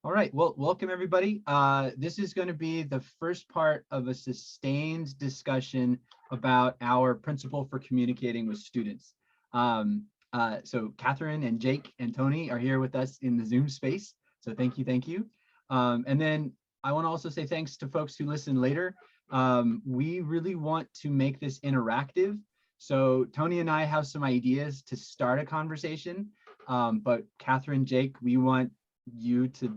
All right, well, welcome everybody. This is going to be the first part of a sustained discussion about our principle for communicating with students. So Catherine and Jake and Tony are here with us in the Zoom space. So thank you, thank you. And then I want to also say thanks to folks who listen later. We really want to make this interactive. So Tony and I have some ideas to start a conversation, but Catherine, Jake, we want you to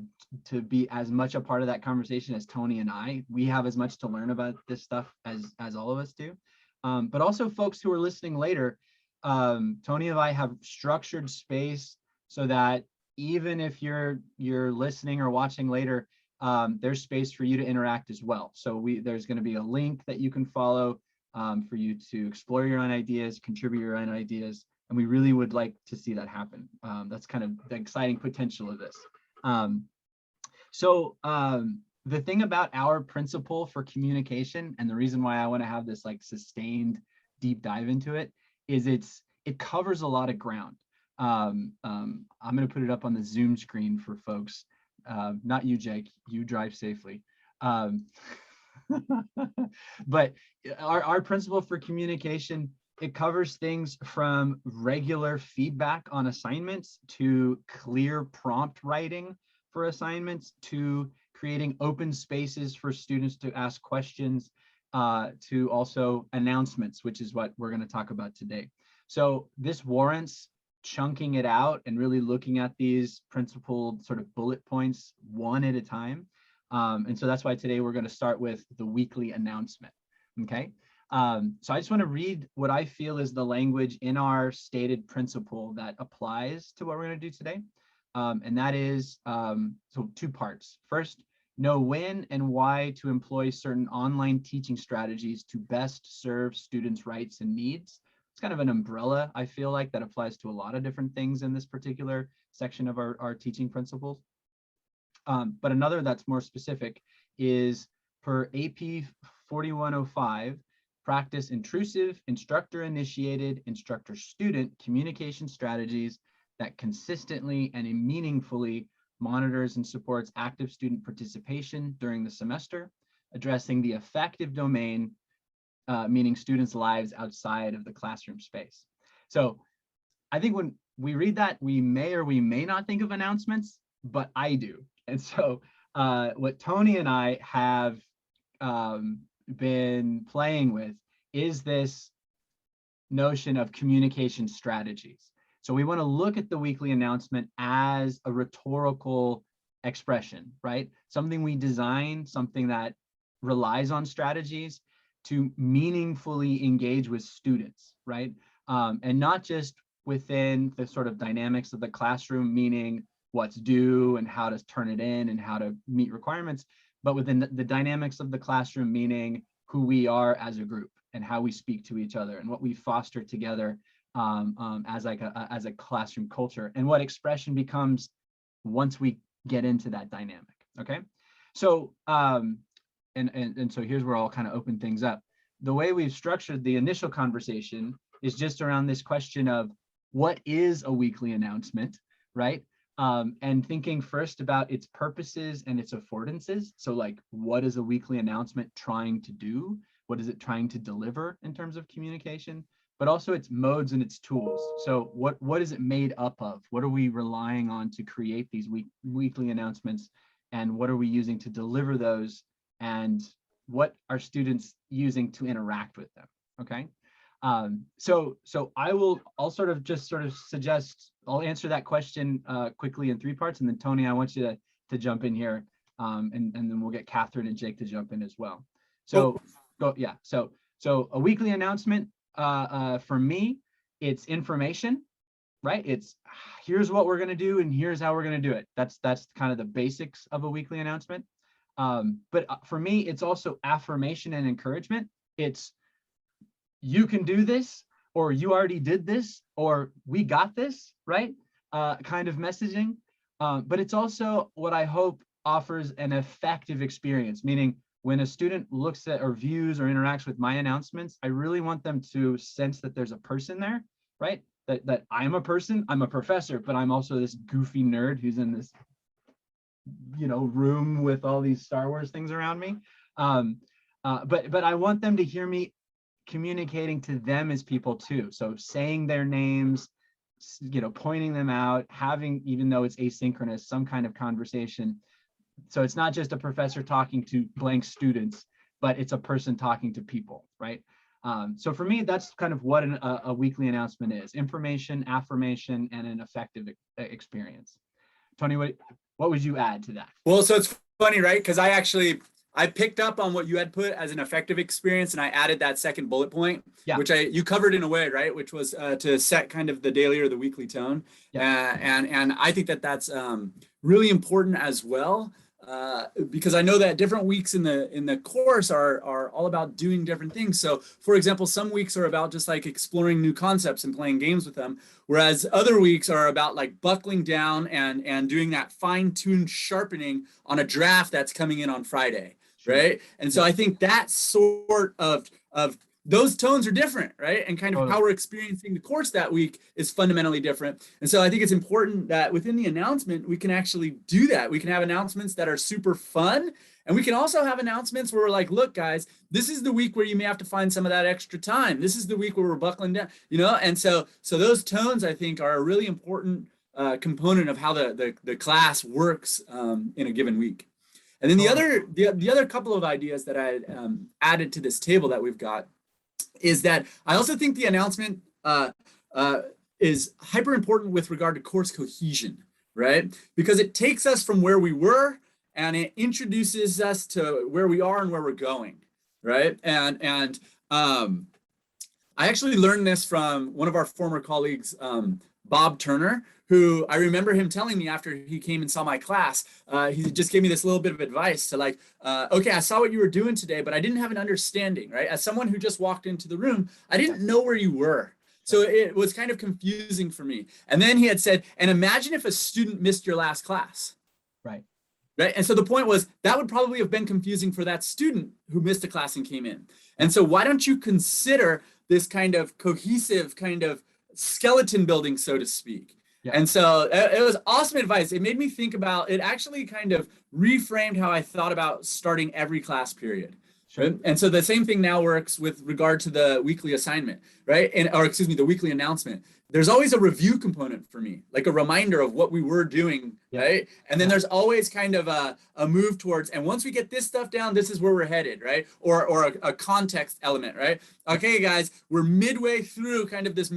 be as much a part of that conversation as Tony and I. We have as much to learn about this stuff as all of us do. But also folks who are listening later, Tony and I have structured space so that even if you're listening or watching later, there's space for you to interact as well. So there's going to be a link that you can follow for you to explore your own ideas, contribute your own ideas, and we really would like to see that happen. That's kind of the exciting potential of this. The thing about our principle for communication, and the reason why I want to have this like sustained deep dive into it, is it covers a lot of ground. I'm going to put it up on the Zoom screen for folks. Not you, Jake. You drive safely. But our principle for communication, it covers things from regular feedback on assignments to clear prompt writing for assignments to creating open spaces for students to ask questions, to also announcements, which is what we're going to talk about today. So this warrants chunking it out and really looking at these principled sort of bullet points one at a time. And so that's why today we're going to start with the weekly announcement. Okay. So I just want to read what I feel is the language in our stated principle that applies to what we're going to do today. And that is, so two parts. First, know when and why to employ certain online teaching strategies to best serve students' rights and needs. It's kind of an umbrella, I feel like, that applies to a lot of different things in this particular section of our teaching principles. But another that's more specific is per AP 4105, practice intrusive, instructor-initiated, instructor-student communication strategies that consistently and meaningfully monitors and supports active student participation during the semester, addressing the affective domain, meaning students' lives outside of the classroom space. So I think when we read that, we may or we may not think of announcements, but I do. And so what Tony and I have been playing with is this notion of communication strategies. So we want to look at the weekly announcement as a rhetorical expression, right? Something we design, something that relies on strategies to meaningfully engage with students, right? And not just within the sort of dynamics of the classroom, meaning what's due and how to turn it in and how to meet requirements, but within the dynamics of the classroom, meaning who we are as a group and how we speak to each other and what we foster together as a classroom culture, and what expression becomes once we get into that dynamic. Okay, so and so here's where I'll kind of open things up. The way we've structured the initial conversation is just around this question of what is a weekly announcement, right? And thinking first about its purposes and its affordances. So like, what is a weekly announcement trying to do? What is it trying to deliver in terms of communication? But also its modes and its tools. So what is it made up of? What are we relying on to create these weekly announcements? And what are we using to deliver those? And what are students using to interact with them? Okay. So I'll sort of suggest, I'll answer that question quickly in three parts, and then Tony, I want you to jump in here, and then we'll get Catherine and Jake to jump in as well. So yeah, so a weekly announcement, for me, it's information, right? It's here's what we're going to do and here's how we're going to do it. That's kind of the basics of a weekly announcement. But for me, it's also affirmation and encouragement. It's you can do this, or you already did this, or we got this, right? Kind of messaging. But it's also what I hope offers an effective experience, meaning when a student looks at or views or interacts with my announcements, I really want them to sense that there's a person there, right? That I'm a person, I'm a professor, but I'm also this goofy nerd who's in this room with all these Star Wars things around me. But I want them to hear me communicating to them as people too. So saying their names, pointing them out, having, even though it's asynchronous, some kind of conversation. So it's not just a professor talking to blank students, but it's a person talking to people, right? So for me, that's kind of what a weekly announcement is: information, affirmation, and an effective experience. Tony, what would you add to that? Well, so it's funny, right? Because I picked up on what you had put as an effective experience, and I added that second bullet point, which you covered in a way, right? Which was to set kind of the daily or the weekly tone. And I think that that's really important as well, because I know that different weeks in the course are all about doing different things. So for example, some weeks are about just like exploring new concepts and playing games with them, whereas other weeks are about like buckling down and doing that fine-tuned sharpening on a draft that's coming in on Friday. Right. And so I think that sort of those tones are different, right? And kind of how we're experiencing the course that week is fundamentally different. And so I think it's important that within the announcement, we can actually do that. We can have announcements that are super fun. And we can also have announcements where we're like, look, guys, this is the week where you may have to find some of that extra time. This is the week where we're buckling down, And so those tones, I think, are a really important component of how the class works in a given week. And then the other couple of ideas that I added to this table that we've got is that I also think the announcement is hyper important with regard to course cohesion, right? Because it takes us from where we were and it introduces us to where we are and where we're going, right? And I actually learned this from one of our former colleagues, Bob Turner, who I remember him telling me after he came and saw my class, he just gave me this little bit of advice to like, okay, I saw what you were doing today, but I didn't have an understanding, right? As someone who just walked into the room, I didn't know where you were. So it was kind of confusing for me. And then he had said, and imagine if a student missed your last class. Right. Right. And so the point was that would probably have been confusing for that student who missed a class and came in. And so why don't you consider this kind of cohesive kind of skeleton building, so to speak? Yeah. And so it was awesome advice. It made me think about, it actually kind of reframed how I thought about starting every class period. Sure. Right? And so the same thing now works with regard to the weekly assignment, right? The weekly announcement. There's always a review component for me, like a reminder of what we were doing, right? And then there's always kind of a move towards, and once we get this stuff down, this is where we're headed, right? Or a context element, right? Okay, guys, we're midway through kind of this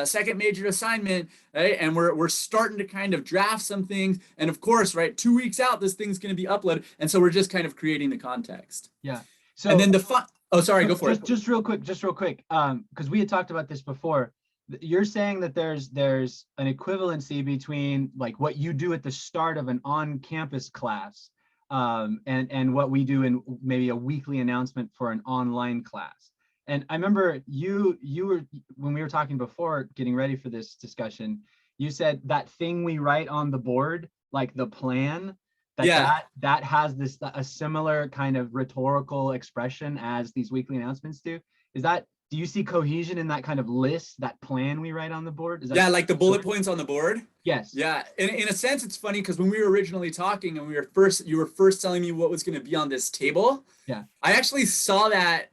second major assignment, right? And we're starting to kind of draft some things. And of course, right, 2 weeks out, this thing's going to be uploaded. And so we're just kind of creating the context. Yeah. So, and then go for it. Just real quick, because we had talked about this before. You're saying that there's an equivalency between like what you do at the start of an on-campus class and what we do in maybe a weekly announcement for an online class. And I remember you were, when we were talking before getting ready for this discussion, you said that thing we write on the board, like the plan, that has a similar kind of rhetorical expression as these weekly announcements do. Do you see cohesion in that kind of list, that plan we write on the board? Like the bullet points on the board? Yes. Yeah. In a sense, it's funny because when we were originally talking and you were first telling me what was going to be on this table. Yeah. I actually saw that,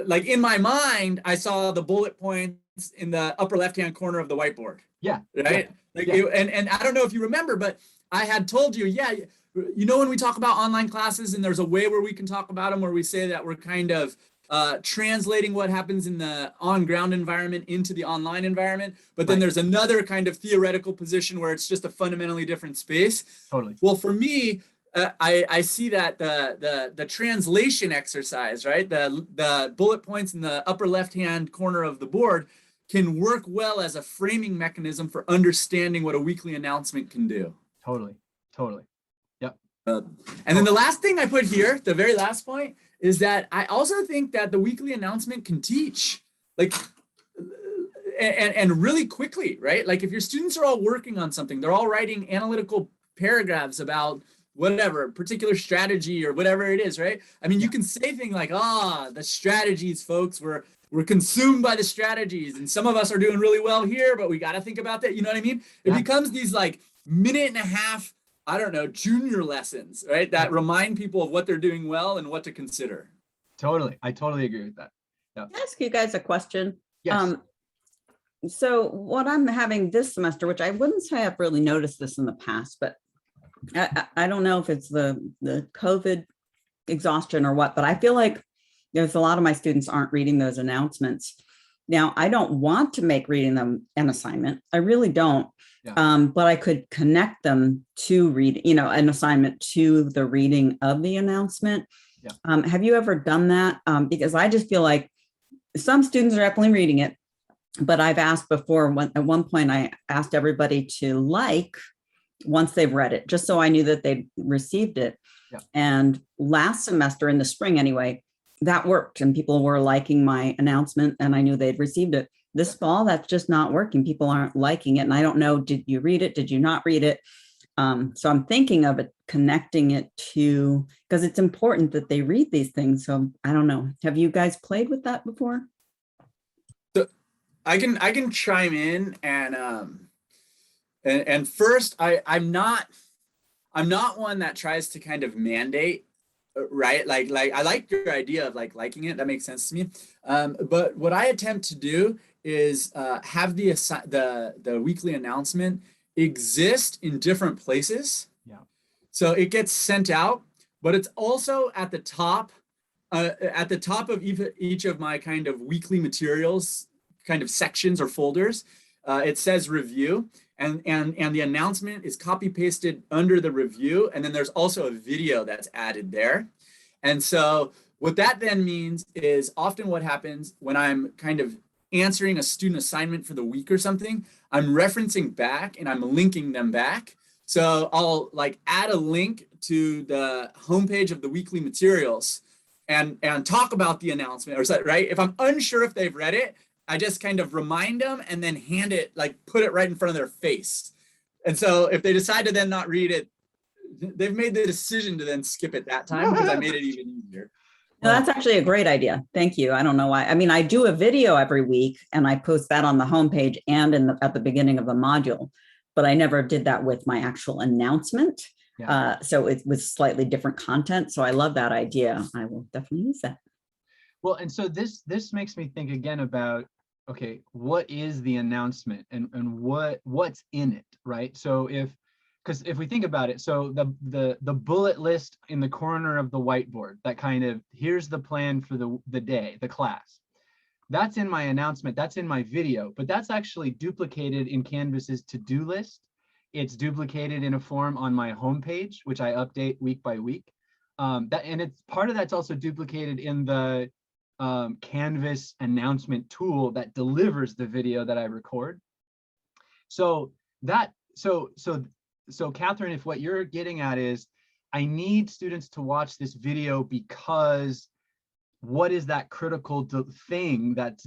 like in my mind, I saw the bullet points in the upper left-hand corner of the whiteboard. Yeah. Right. And I don't know if you remember, but I had told you, when we talk about online classes and there's a way where we can talk about them where we say that we're kind of translating what happens in the on-ground environment into the online environment, but then there's another kind of theoretical position where it's just a fundamentally different space. Totally. Well, for me, I see that the translation exercise, right? The bullet points in the upper left-hand corner of the board can work well as a framing mechanism for understanding what a weekly announcement can do. Totally. Yep. And then the last thing I put here, the very last point, is that I also think that the weekly announcement can teach, like, and really quickly, right? Like if your students are all working on something, they're all writing analytical paragraphs about whatever particular strategy or whatever it is, right? I mean, you can say things like, the strategies, folks, we're consumed by the strategies, and some of us are doing really well here, but we got to think about that. You know what I mean? It becomes these like minute and a half I don't know, junior lessons, right? That remind people of what they're doing well and what to consider. Totally. I totally agree with that. Yeah. Can I ask you guys a question? Yes. So what I'm having this semester, which I wouldn't say I've really noticed this in the past, but I don't know if it's the COVID exhaustion or what, but I feel like there's a lot of my students aren't reading those announcements. Now, I don't want to make reading them an assignment. I really don't. Yeah. But I could connect them to read, an assignment to the reading of the announcement. Yeah. Have you ever done that? Because I just feel like some students are definitely reading it, but I've asked before, at one point I asked everybody to like once they've read it, just so I knew that they'd received it. Yeah. And last semester, in the spring anyway, that worked and people were liking my announcement and I knew they'd received it. This fall, that's just not working. People aren't liking it. And I don't know, did you read it? Did you not read it? So I'm thinking of it, connecting it to, because it's important that they read these things. So I don't know. Have you guys played with that before? So I can chime in and first I'm not one that tries to kind of mandate, right? Like I like your idea of liking it. That makes sense to me. But what I attempt to do is have the weekly announcement exist in different places. Yeah. So it gets sent out, but it's also at the top of each of my kind of weekly materials, kind of sections or folders. It says review, and the announcement is copy pasted under the review, and then there's also a video that's added there. And so what that then means is often what happens when I'm kind of answering a student assignment for the week or something, I'm referencing back and I'm linking them back. So I'll add a link to the homepage of the weekly materials and talk about the announcement, or right? If I'm unsure if they've read it, I just kind of remind them and then hand it, put it right in front of their face. And so if they decide to then not read it, they've made the decision to then skip it that time because I made it even easier. No, that's actually a great idea. Thank you. I don't know why. I mean, I do a video every week and I post that on the homepage and at the beginning of the module, but I never did that with my actual announcement. Yeah. So it was slightly different content. So I love that idea. I will definitely use that. Well, and so this makes me think again about, okay, what is the announcement and what's in it, right? So because if we think about it, so the bullet list in the corner of the whiteboard, that kind of, here's the plan for the day, the class, that's in my announcement, that's in my video, but that's actually duplicated in Canvas's to-do list. It's duplicated in a form on my homepage, which I update week by week. And it's part of that's also duplicated in the Canvas announcement tool that delivers the video that I record. So Catherine, if what you're getting at is, I need students to watch this video because what is that critical thing that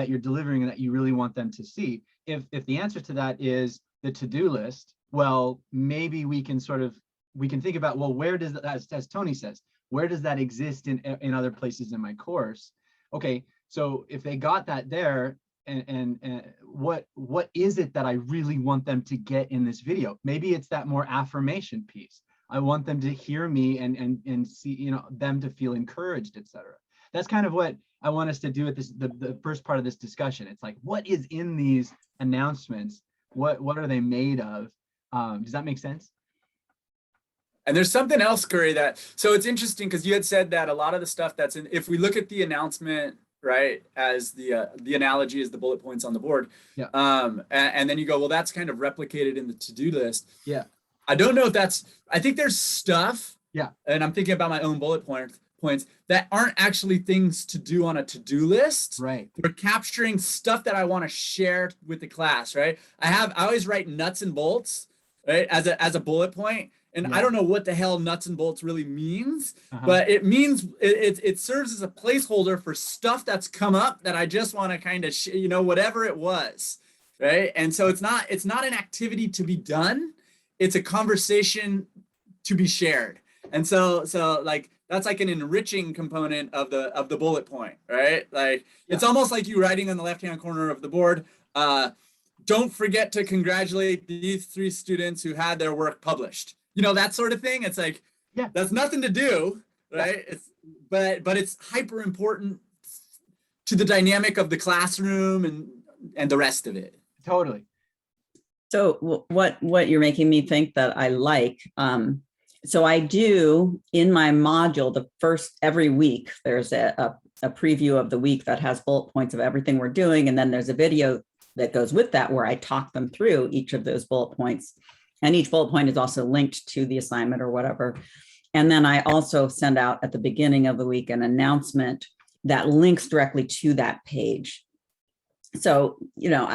you're delivering and that you really want them to see? If the answer to that is the to-do list, well, maybe we can think about, well, where does that, as Tony says, where does that exist in other places in my course? Okay, so if they got that there, and what is it that I really want them to get in this video? Maybe it's that more affirmation piece. I want them to hear me and see, them to feel encouraged, etc. That's kind of what I want us to do at the first part of this discussion. It's like, what is in these announcements? What are they made of? Does that make sense? And there's something else, Curry, so it's interesting because you had said that a lot of the stuff that's in, if we look at the announcement, right, as the analogy is the bullet points on the board, yeah. And then you go, well, that's kind of replicated in the to-do list. Yeah. I don't know if I think there's stuff, yeah, and I'm thinking about my own bullet points that aren't actually things to do on a to-do list. Right. We're capturing stuff that I want to share with the class, right? I always write nuts and bolts, right, as a bullet point. And yeah. I don't know what the hell nuts and bolts really means, but it means it serves as a placeholder for stuff that's come up that I just want to kind of, whatever it was, right? And so it's not an activity to be done. It's a conversation to be shared. And so that's like an enriching component of the bullet point, right? It's almost like you writing on the left-hand corner of the board, don't forget to congratulate these 3 students who had their work published. you know, that sort of thing. It's like, yeah, that's nothing to do, right? Yeah. But it's hyper important to the dynamic of the classroom and the rest of it. Totally. So what you're making me think that I like, so I do in my module, every week, there's a preview of the week that has bullet points of everything we're doing. And then there's a video that goes with that where I talk them through each of those bullet points. And each bullet point is also linked to the assignment or whatever. And then I also send out at the beginning of the week an announcement that links directly to that page. So, you know,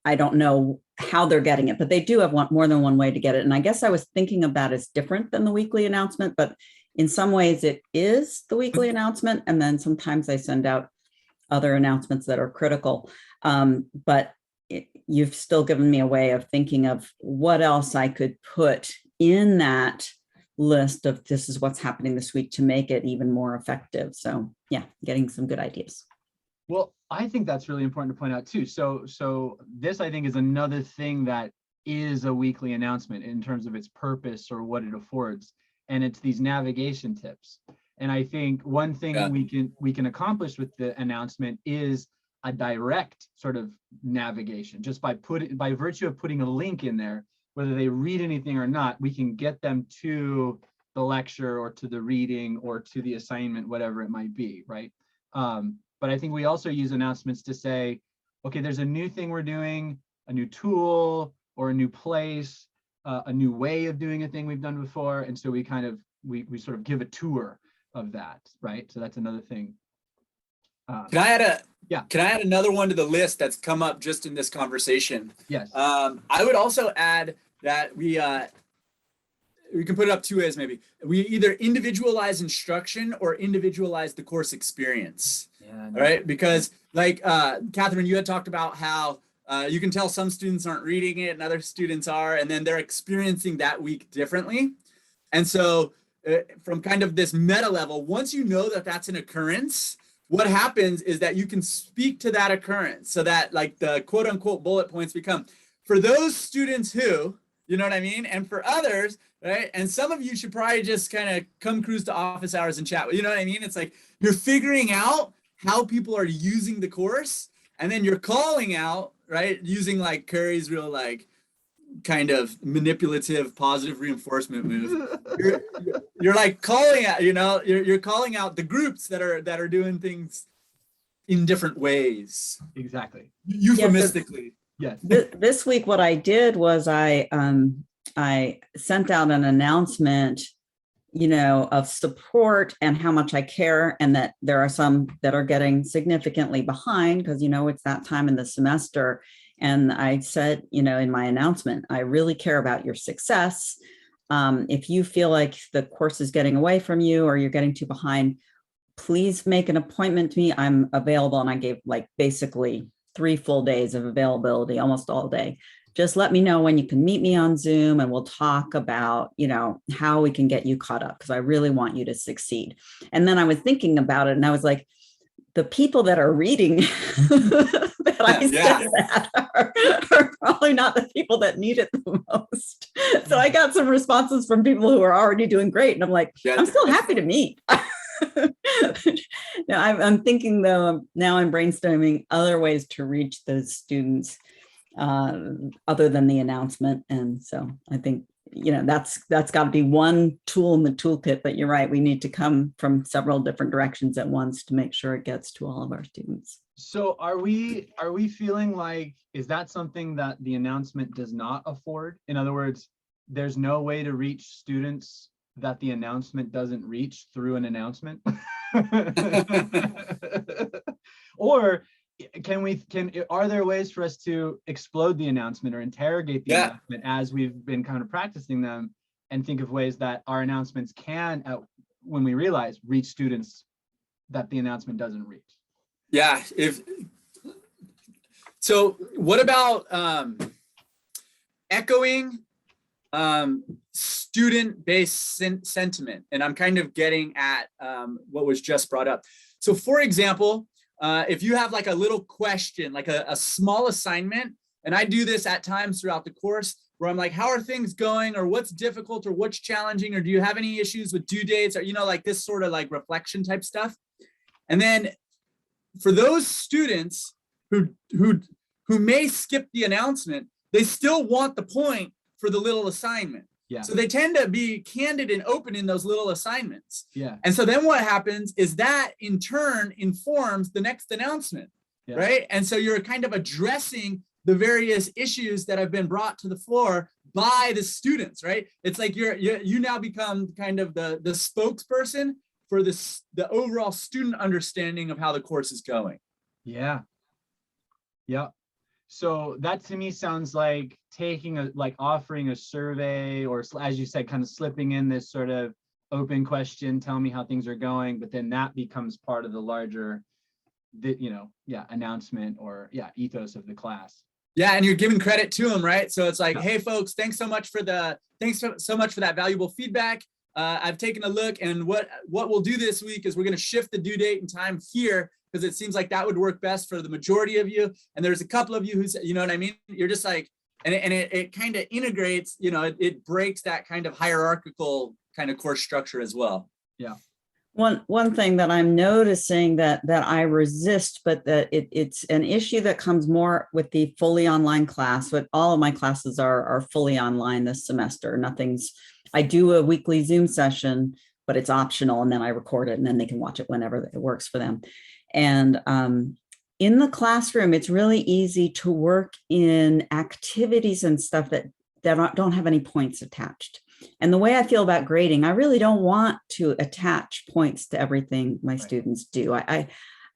I don't know how they're getting it, but they do have more than one way to get it. And I guess I was thinking of that as different than the weekly announcement, but in some ways it is the weekly announcement. And then sometimes I send out other announcements that are critical. But you've still given me a way of thinking of what else I could put in that list of this is what's happening this week to make it even more effective. So yeah, getting some good ideas. Well, I think that's really important to point out too. So this, I think, is another thing that is a weekly announcement in terms of its purpose or what it affords. And it's these navigation tips. And I think one thing we can accomplish with the announcement is a direct sort of navigation, just by virtue of putting a link in there, whether they read anything or not, we can get them to the lecture or to the reading or to the assignment, whatever it might be, right? But I think we also use announcements to say, okay, there's a new thing we're doing, a new tool or a new place, a new way of doing a thing we've done before. And so we kind of, we sort of give a tour of that, right? So that's another thing. Can I add another one to the list that's come up just in this conversation? Yes. I would also add that we can put it up two ways, maybe. We either individualize instruction or individualize the course experience. Yeah, no. Right? Because like Catherine, you had talked about how you can tell some students aren't reading it and other students are, and then they're experiencing that week differently. And so from kind of this meta level, once you know that that's an occurrence, what happens is that you can speak to that occurrence so that like the quote unquote bullet points become for those students who, you know what I mean? And for others, right? And some of you should probably just kind of come cruise to office hours and chat. You know what I mean? It's like you're figuring out how people are using the course, and then you're calling out, right? Using like Curry's real like kind of manipulative positive reinforcement move. You're like calling out, you know, you're calling out the groups that are doing things in different ways. Exactly. Euphemistically. Yes. This week, what I did was I sent out an announcement, you know, of support and how much I care, and that there are some that are getting significantly behind because, you know, it's that time in the semester. And I said, you know, in my announcement, I really care about your success. If you feel like the course is getting away from you or you're getting too behind, please make an appointment to me. I'm available. And I gave like basically 3 full days of availability, almost all day. Just let me know when you can meet me on Zoom and we'll talk about, you know, how we can get you caught up because I really want you to succeed. And then I was thinking about it and I was like, the people that are reading that I said that are probably not the people that need it the most. So I got some responses from people who are already doing great. And I'm like, I'm still happy to meet. Now I'm thinking though, now I'm brainstorming other ways to reach those students other than the announcement. And so I think, you know, that's got to be one tool in the toolkit, but you're right. We need to come from several different directions at once to make sure it gets to all of our students. So are we feeling like, is that something that the announcement does not afford? In other words, there's no way to reach students that the announcement doesn't reach through an announcement? Or are there ways for us to explode the announcement or interrogate the announcement as we've been kind of practicing them, and think of ways that our announcements can, when we realize, reach students that the announcement doesn't reach? Yeah. So what about echoing student-based sentiment? And I'm kind of getting at what was just brought up. So for example, if you have like a little question, like a small assignment And I do this at times throughout the course where I'm like, how are things going, or what's difficult, or what's challenging, or do you have any issues with due dates, or, you know, like this sort of like reflection type stuff. And then for those students who may skip the announcement, they still want the point for the little assignment. Yeah. So they tend to be candid and open in those little assignments. Yeah. And so then what happens is that in turn informs the next announcement, Yeah. right? And so you're kind of addressing the various issues that have been brought to the floor by the students, right? It's like you now become kind of the spokesperson for the overall student understanding of how the course is going. Yeah. Yeah. So that to me sounds like offering a survey, or as you said, kind of slipping in this sort of open question, tell me how things are going, but then that becomes part of the larger, announcement or ethos of the class. Yeah, and you're giving credit to them, right? So it's like, hey folks, thanks so much for that valuable feedback. I've taken a look, and what we'll do this week is we're going to shift the due date and time here, because it seems like that would work best for the majority of you. And there's a couple of you who, you know what I mean? You're just like, and it kind of integrates, it breaks that kind of hierarchical kind of course structure as well. Yeah. One thing that I'm noticing that I resist, but that it's an issue that comes more with the fully online class. But all of my classes are fully online this semester. I do a weekly Zoom session, but it's optional, and then I record it, and then they can watch it whenever it works for them. And in the classroom, it's really easy to work in activities and stuff that don't have any points attached. And the way I feel about grading, I really don't want to attach points to everything my students do.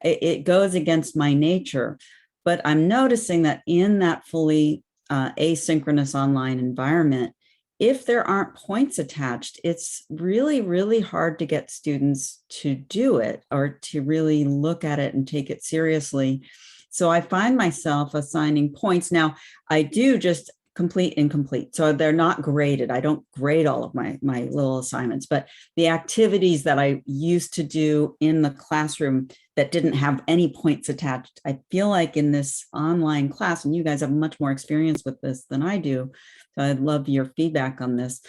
It goes against my nature. But I'm noticing that in that fully asynchronous online environment, if there aren't points attached, it's really, really hard to get students to do it or to really look at it and take it seriously. So I find myself assigning points. Now, I do just complete, incomplete. So they're not graded. I don't grade all of my little assignments, but the activities that I used to do in the classroom that didn't have any points attached, I feel like in this online class, and you guys have much more experience with this than I do, so I'd love your feedback on this.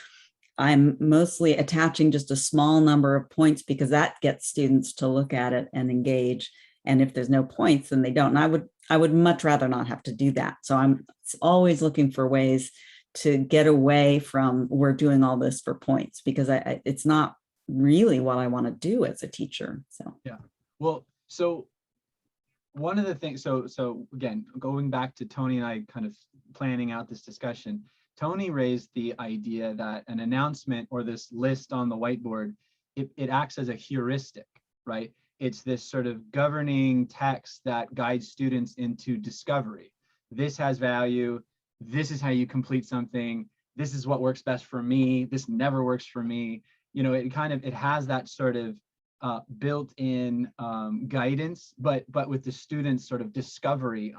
I'm mostly attaching just a small number of points because that gets students to look at it and engage. And if there's no points, then they don't. And I would much rather not have to do that. So I'm always looking for ways to get away from we're doing all this for points, because it's not really what I want to do as a teacher. So yeah. Well, so one of the things, so again, going back to Tony and I kind of planning out this discussion, Tony raised the idea that an announcement or this list on the whiteboard, it acts as a heuristic, right? It's this sort of governing text that guides students into discovery. This has value. This is how you complete something. This is what works best for me. This never works for me. It has that sort of built-in guidance, but with the students' sort of discovery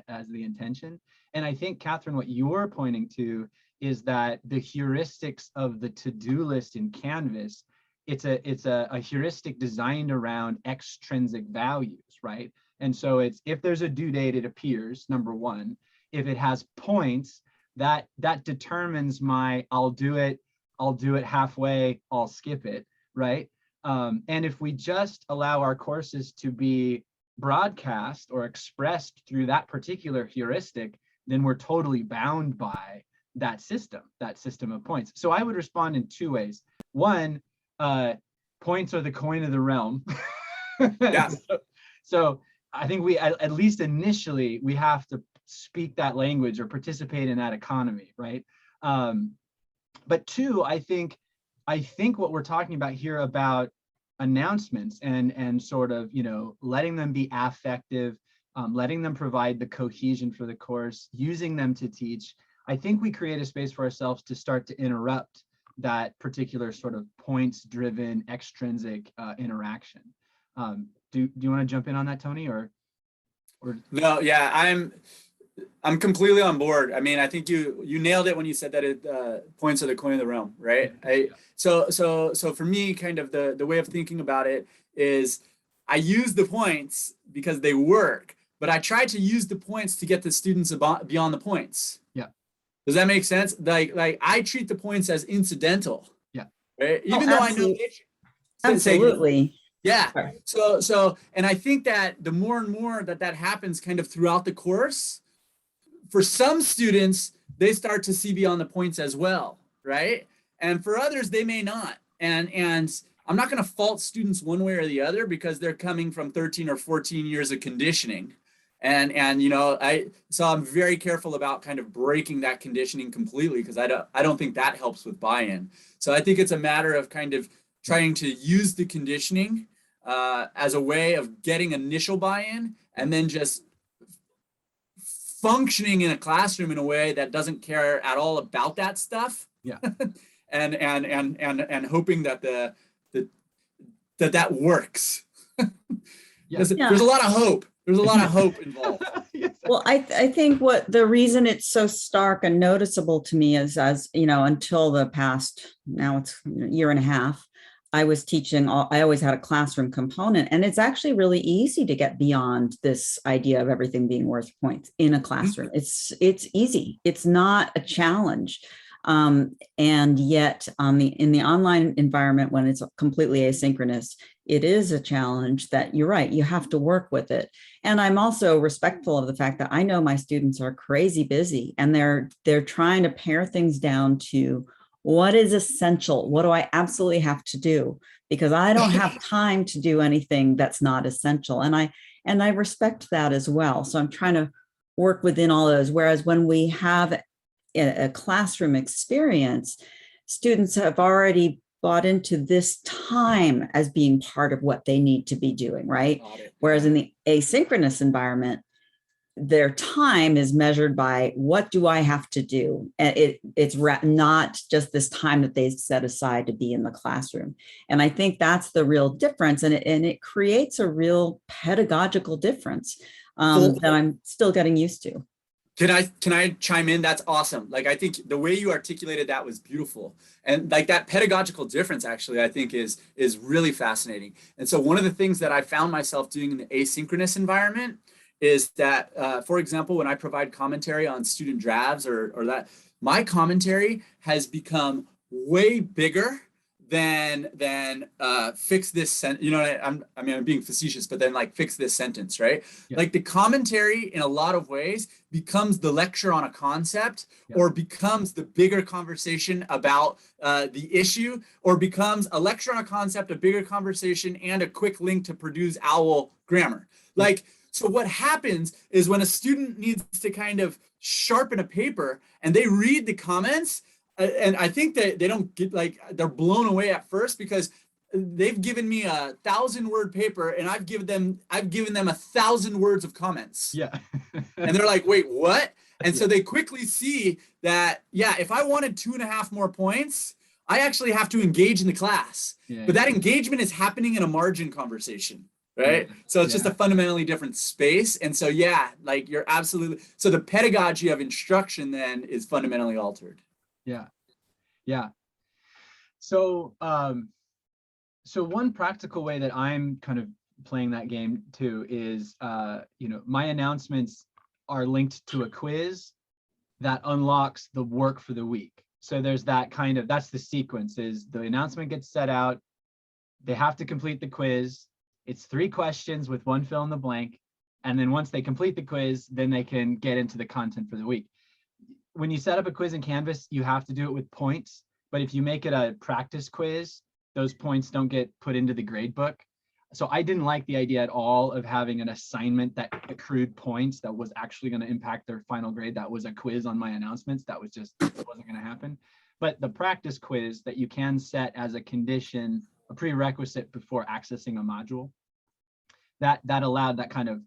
as the intention. And I think, Catherine, what you're pointing to is that the heuristics of the to-do list in Canvas, it's a heuristic designed around extrinsic values, right? And so it's, if there's a due date, it appears, number one. If it has points, that determines my I'll do it halfway, I'll skip it, right? And if we just allow our courses to be broadcast or expressed through that particular heuristic, then we're totally bound by that system of points. So I would respond in two ways. One, points are the coin of the realm. Yeah. So I think we, at least initially, we have to speak that language or participate in that economy, right? But two, I think what we're talking about here about announcements and sort of, letting them be affective, letting them provide the cohesion for the course, using them to teach, I think we create a space for ourselves to start to interrupt that particular sort of points-driven extrinsic interaction. Do you want to jump in on that, Tony, or? No, yeah, I'm completely on board. I mean, I think you nailed it when you said that points are the coin of the realm, right? So for me, kind of the way of thinking about it is I use the points because they work, but I try to use the points to get the students beyond the points. Yeah. Does that make sense? Like I treat the points as incidental. Yeah. Right? Even though I know absolutely. Yeah. Right. So, and I think that the more and more that happens kind of throughout the course, for some students, they start to see beyond the points as well, right? And for others, they may not. And I'm not going to fault students one way or the other because they're coming from 13 or 14 years of conditioning. And you know, so I'm very careful about kind of breaking that conditioning completely because I don't think that helps with buy-in. So I think it's a matter of kind of trying to use the conditioning as a way of getting initial buy-in and then just functioning in a classroom in a way that doesn't care at all about that stuff. Yeah. and hoping that that works. Yeah. There's a lot of hope. There's a lot of hope involved. Yes. Well, I think what the reason it's so stark and noticeable to me is, as you know, until the past, now it's a year and a half, I was teaching, I always had a classroom component, and it's actually really easy to get beyond this idea of everything being worth points in a classroom. It's easy. It's not a challenge. And yet in the online environment, when it's completely asynchronous, it is a challenge that you're right, you have to work with it. And I'm also respectful of the fact that I know my students are crazy busy and they're trying to pare things down to what is essential? What do I absolutely have to do? Because I don't have time to do anything that's not essential. And I respect that as well. So I'm trying to work within all those. Whereas when we have a classroom experience, students have already bought into this time as being part of what they need to be doing, right? Whereas in the asynchronous environment, their time is measured by what do I have to do? And it's not just this time that they set aside to be in the classroom. And I think that's the real difference. And it creates a real pedagogical difference that I'm still getting used to. Can I chime in? That's awesome. Like, I think the way you articulated that was beautiful. And like that pedagogical difference actually, I think is really fascinating. And so one of the things that I found myself doing in the asynchronous environment is that, for example, when I provide commentary on student drafts or that, my commentary has become way bigger than fix this sentence. You know, I'm being facetious, but then like fix this sentence, right? Yeah. Like the commentary in a lot of ways becomes the lecture on a concept, or becomes the bigger conversation about the issue, or becomes a lecture on a concept, a bigger conversation, and a quick link to Purdue's OWL grammar. Like, so what happens is when a student needs to kind of sharpen a paper and they read the comments, and I think that they don't get, like, they're blown away at first because they've given me 1,000-word paper and I've given them 1,000 words of comments. Yeah. And they're like, wait, what? And so they quickly see that, yeah, if I wanted 2.5 more points, I actually have to engage in the class. But that engagement is happening in a margin conversation. Right. So it's just a fundamentally different space. And so, yeah, like you're absolutely, so the pedagogy of instruction then is fundamentally altered. Yeah. Yeah. So, so one practical way that I'm kind of playing that game too is, you know, my announcements are linked to a quiz that unlocks the work for the week. So there's that kind of, that's the sequence, is the announcement gets set out. They have to complete the quiz. It's 3 questions with 1 fill in the blank. And then once they complete the quiz, then they can get into the content for the week. When you set up a quiz in Canvas, you have to do it with points. But if you make it a practice quiz, those points don't get put into the grade book. So I didn't like the idea at all of having an assignment that accrued points that was actually going to impact their final grade. That was a quiz on my announcements. That was just, it wasn't going to happen. But the practice quiz that you can set as a condition, a prerequisite before accessing a module, that allowed that kind of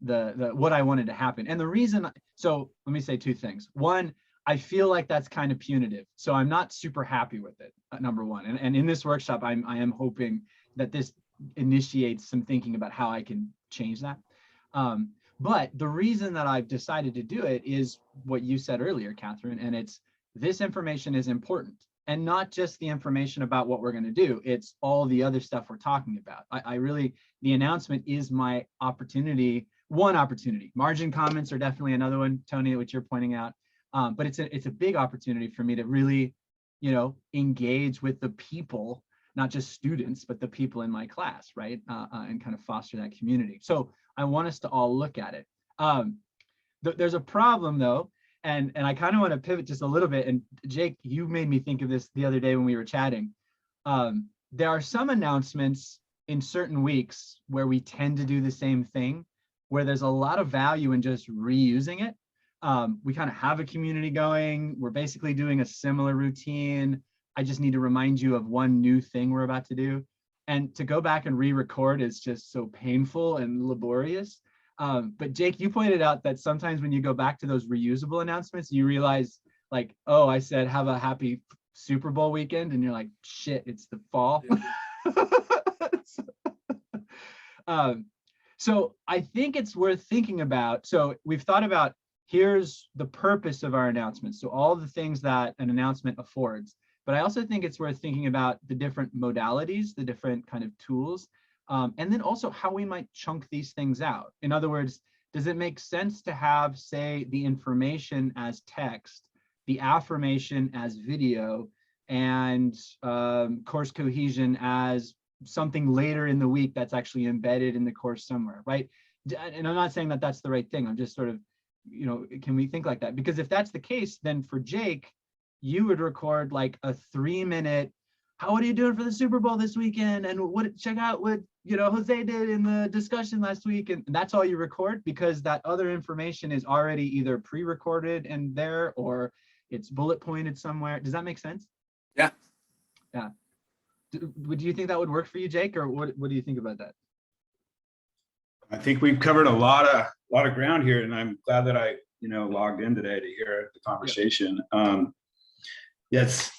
the what I wanted to happen. And the reason, so let me say 2 things. One, I feel like that's kind of punitive. So I'm not super happy with it, number one. And in this workshop, I am hoping that this initiates some thinking about how I can change that. But the reason that I've decided to do it is what you said earlier, Catherine, and it's this information is important. And not just the information about what we're going to do, it's all the other stuff we're talking about. I really, the announcement is my opportunity one opportunity. Margin comments are definitely another one, Tony, which you're pointing out. But it's a big opportunity for me to really, engage with the people, not just students, but the people in my class, right? And kind of foster that community. So I want us to all look at it. There's a problem though, and I kind of want to pivot just a little bit. And Jake, you made me think of this the other day when we were chatting. There are some announcements in certain weeks where we tend to do the same thing, where there's a lot of value in just reusing it. We kind of have a community going. We're basically doing a similar routine. I just need to remind you of one new thing we're about to do. And to go back and re-record is just so painful and laborious. But Jake, you pointed out that sometimes when you go back to those reusable announcements, you realize like, oh, I said, have a happy Super Bowl weekend. And you're like, shit, it's the fall. Yeah. So I think it's worth thinking about. So we've thought about, here's the purpose of our announcements. So all the things that an announcement affords. But I also think it's worth thinking about the different modalities, the different kind of tools, and then also how we might chunk these things out. In other words, does it make sense to have, say, the information as text, the affirmation as video, and course cohesion as something later in the week that's actually embedded in the course somewhere, right? And I'm not saying that that's the right thing. I'm just sort of, can we think like that? Because if that's the case, then for Jake, you would record like a 3-minute, what are you doing for the Super Bowl this weekend? And check out what, Jose did in the discussion last week. And that's all you record, because that other information is already either pre-recorded and there, or it's bullet pointed somewhere. Does that make sense? Yeah. Yeah. Do you think that would work for you, Jake? Or what do you think about that? I think we've covered a lot of ground here, and I'm glad that I, logged in today to hear the conversation. Yes,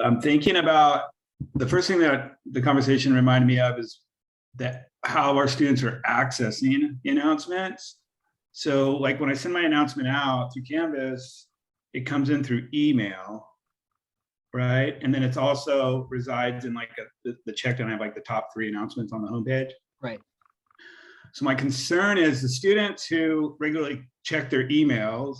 I'm thinking about the first thing that the conversation reminded me of is that how our students are accessing the announcements. So like when I send my announcement out through Canvas, it comes in through email, right? And then it's also resides in like the checkdown. I have like the top 3 announcements on the homepage. Right. So my concern is the students who regularly check their emails,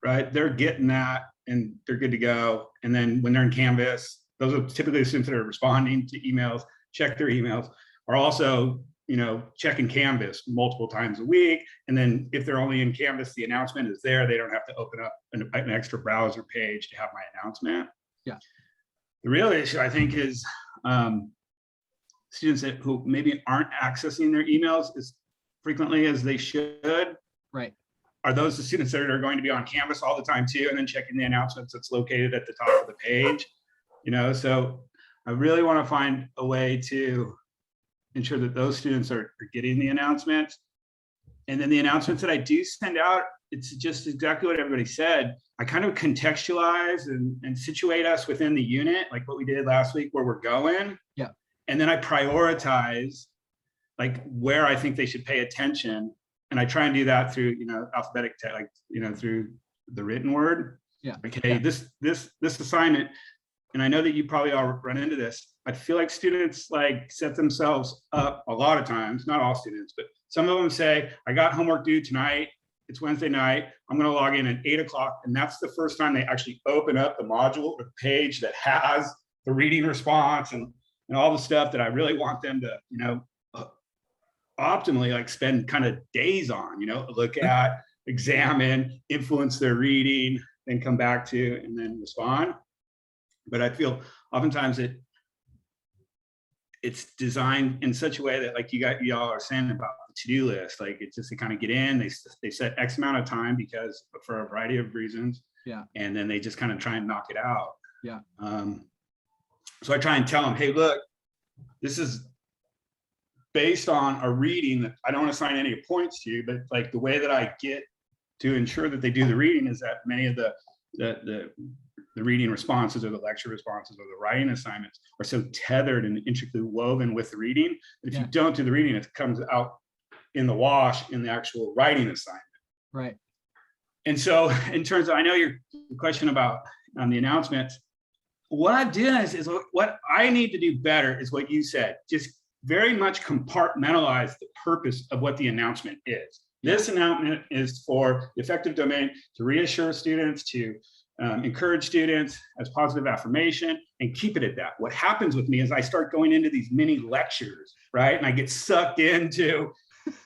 right? They're getting that and they're good to go. And then when they're in Canvas, those are typically the students that are responding to emails, check their emails, are also, checking Canvas multiple times a week. And then if they're only in Canvas, the announcement is there. They don't have to open up an extra browser page to have my announcement. Yeah. The real issue, I think, is students who maybe aren't accessing their emails as frequently as they should. Right. Are those the students that are going to be on Canvas all the time too, and then checking the announcements that's located at the top of the page? So I really want to find a way to ensure that those students are getting the announcements. And then the announcements that I do send out, it's just exactly what everybody said. I kind of contextualize and situate us within the unit, like what we did last week, where we're going. Yeah. And then I prioritize like where I think they should pay attention. And I try and do that through, alphabetic, through the written word. Yeah. Okay, Yeah. This assignment, and I know that you probably all run into this. I feel like students like set themselves up a lot of times, not all students, but some of them say, I got homework due tonight. It's Wednesday night. I'm going to log in at 8 o'clock. And that's the first time they actually open up the module or the page that has the reading response and all the stuff that I really want them to, optimally like spend kind of days on, look at, examine, influence their reading, then come back to, and then respond. But I feel oftentimes it's designed in such a way that like y'all are saying about the to-do list, like it's just to kind of get in, they set X amount of time because for a variety of reasons. Yeah. And then they just kind of try and knock it out. Yeah. So I try and tell them, hey, look, this is based on a reading that I don't assign any points to, but like the way that I get to ensure that they do the reading is that many of the reading responses or the lecture responses or the writing assignments are so tethered and intricately woven with the reading that if you don't do the reading, it comes out in the wash in the actual writing assignment. Right. And so in terms of, I know your question about the announcements, what I've done is what I need to do better is what you said, just very much compartmentalize the purpose of what the announcement is. This announcement is for the effective domain to reassure students, to encourage students as positive affirmation, and keep it at that. What happens with me is I start going into these mini lectures, right? And I get sucked into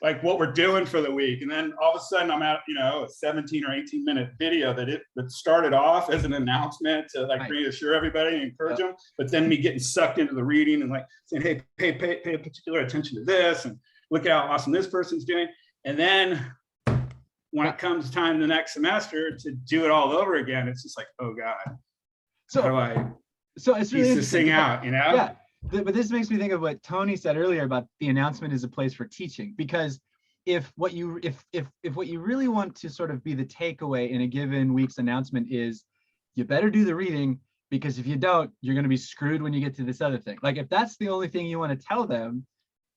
like what we're doing for the week. And then all of a sudden I'm at, a 17 or 18-minute video that started off as an announcement to like reassure everybody and encourage them. But then me getting sucked into the reading and like saying, hey, pay particular attention to this and look at how awesome this person's doing. And then when it comes time the next semester to do it all over again, it's just like, oh God, so how do I so it's really piece this thing out, Yeah. But this makes me think of what Tony said earlier about the announcement is a place for teaching, because if what you really want to sort of be the takeaway in a given week's announcement is you better do the reading, because if you don't, you're going to be screwed when you get to this other thing. Like if that's the only thing you want to tell them,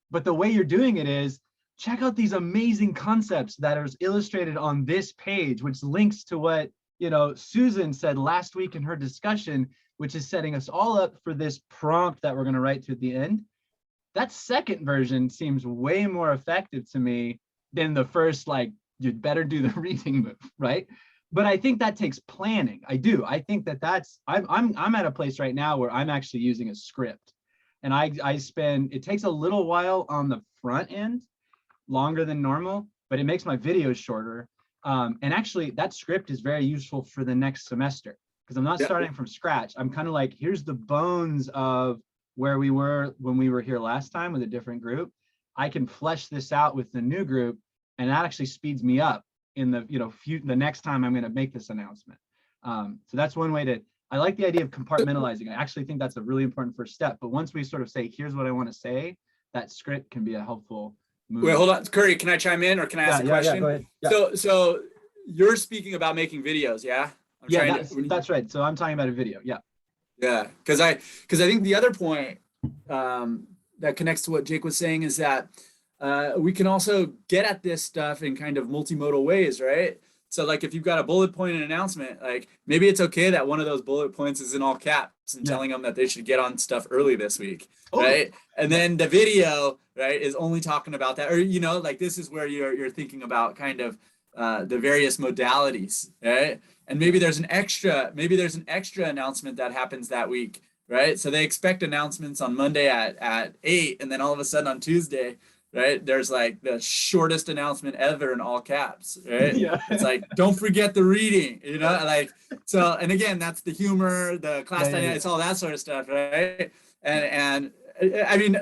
but the way you're doing it is check out these amazing concepts that are illustrated on this page, which links to what, Susan said last week in her discussion, which is setting us all up for this prompt that we're going to write to at the end. That second version seems way more effective to me than the first, like, you'd better do the reading move, right? But I think that takes planning. I do. I think I'm at a place right now where I'm actually using a script. And it takes a little while on the front end, longer than normal, but it makes my videos shorter. And actually that script is very useful for the next semester, because I'm not starting from scratch. I'm kind of like, here's the bones of where we were when we were here last time with a different group. I can flesh this out with the new group, and that actually speeds me up in the, the next time I'm going to make this announcement. So that's one way I like the idea of compartmentalizing. I actually think that's a really important first step. But once we sort of say, here's what I want to say, that script can be a helpful move. Wait, hold on. Curry, can I chime in, or can I ask a question? Yeah, go ahead. Yeah. So you're speaking about making videos, yeah? That's right. So I'm talking about a video. Yeah. Yeah, because I think the other point that connects to what Jake was saying is that we can also get at this stuff in kind of multimodal ways, right? So like if you've got a bullet point and announcement, like maybe it's okay that one of those bullet points is in all caps and telling them that they should get on stuff early this week, right? And then the video, right, is only talking about that, or like this is where you're thinking about kind of the various modalities, right? And maybe there's an extra announcement that happens that week, right? So they expect announcements on Monday at 8, and then all of a sudden on Tuesday, right, there's like the shortest announcement ever in all caps, right? Yeah. It's like, don't forget the reading, like, so, and again, that's the humor, the class dynamic, it's all that sort of stuff, right? And I mean,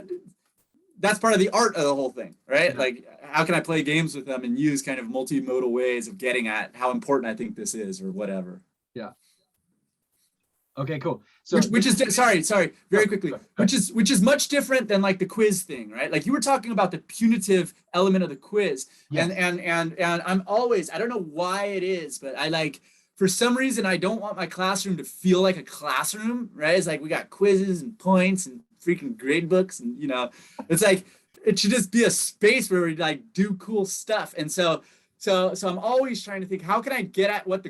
that's part of the art of the whole thing, right? Yeah. Like, how can I play games with them and use kind of multimodal ways of getting at how important I think this is, or whatever. Yeah. Okay, cool. So which is sorry, very quickly, which is much different than like the quiz thing, right? Like you were talking about the punitive element of the quiz, and I'm always, I don't know why it is, but I like, for some reason, I don't want my classroom to feel like a classroom, right? It's like we got quizzes and points and freaking grade books, and it's like it should just be a space where we like do cool stuff. And so I'm always trying to think, how can I get at what's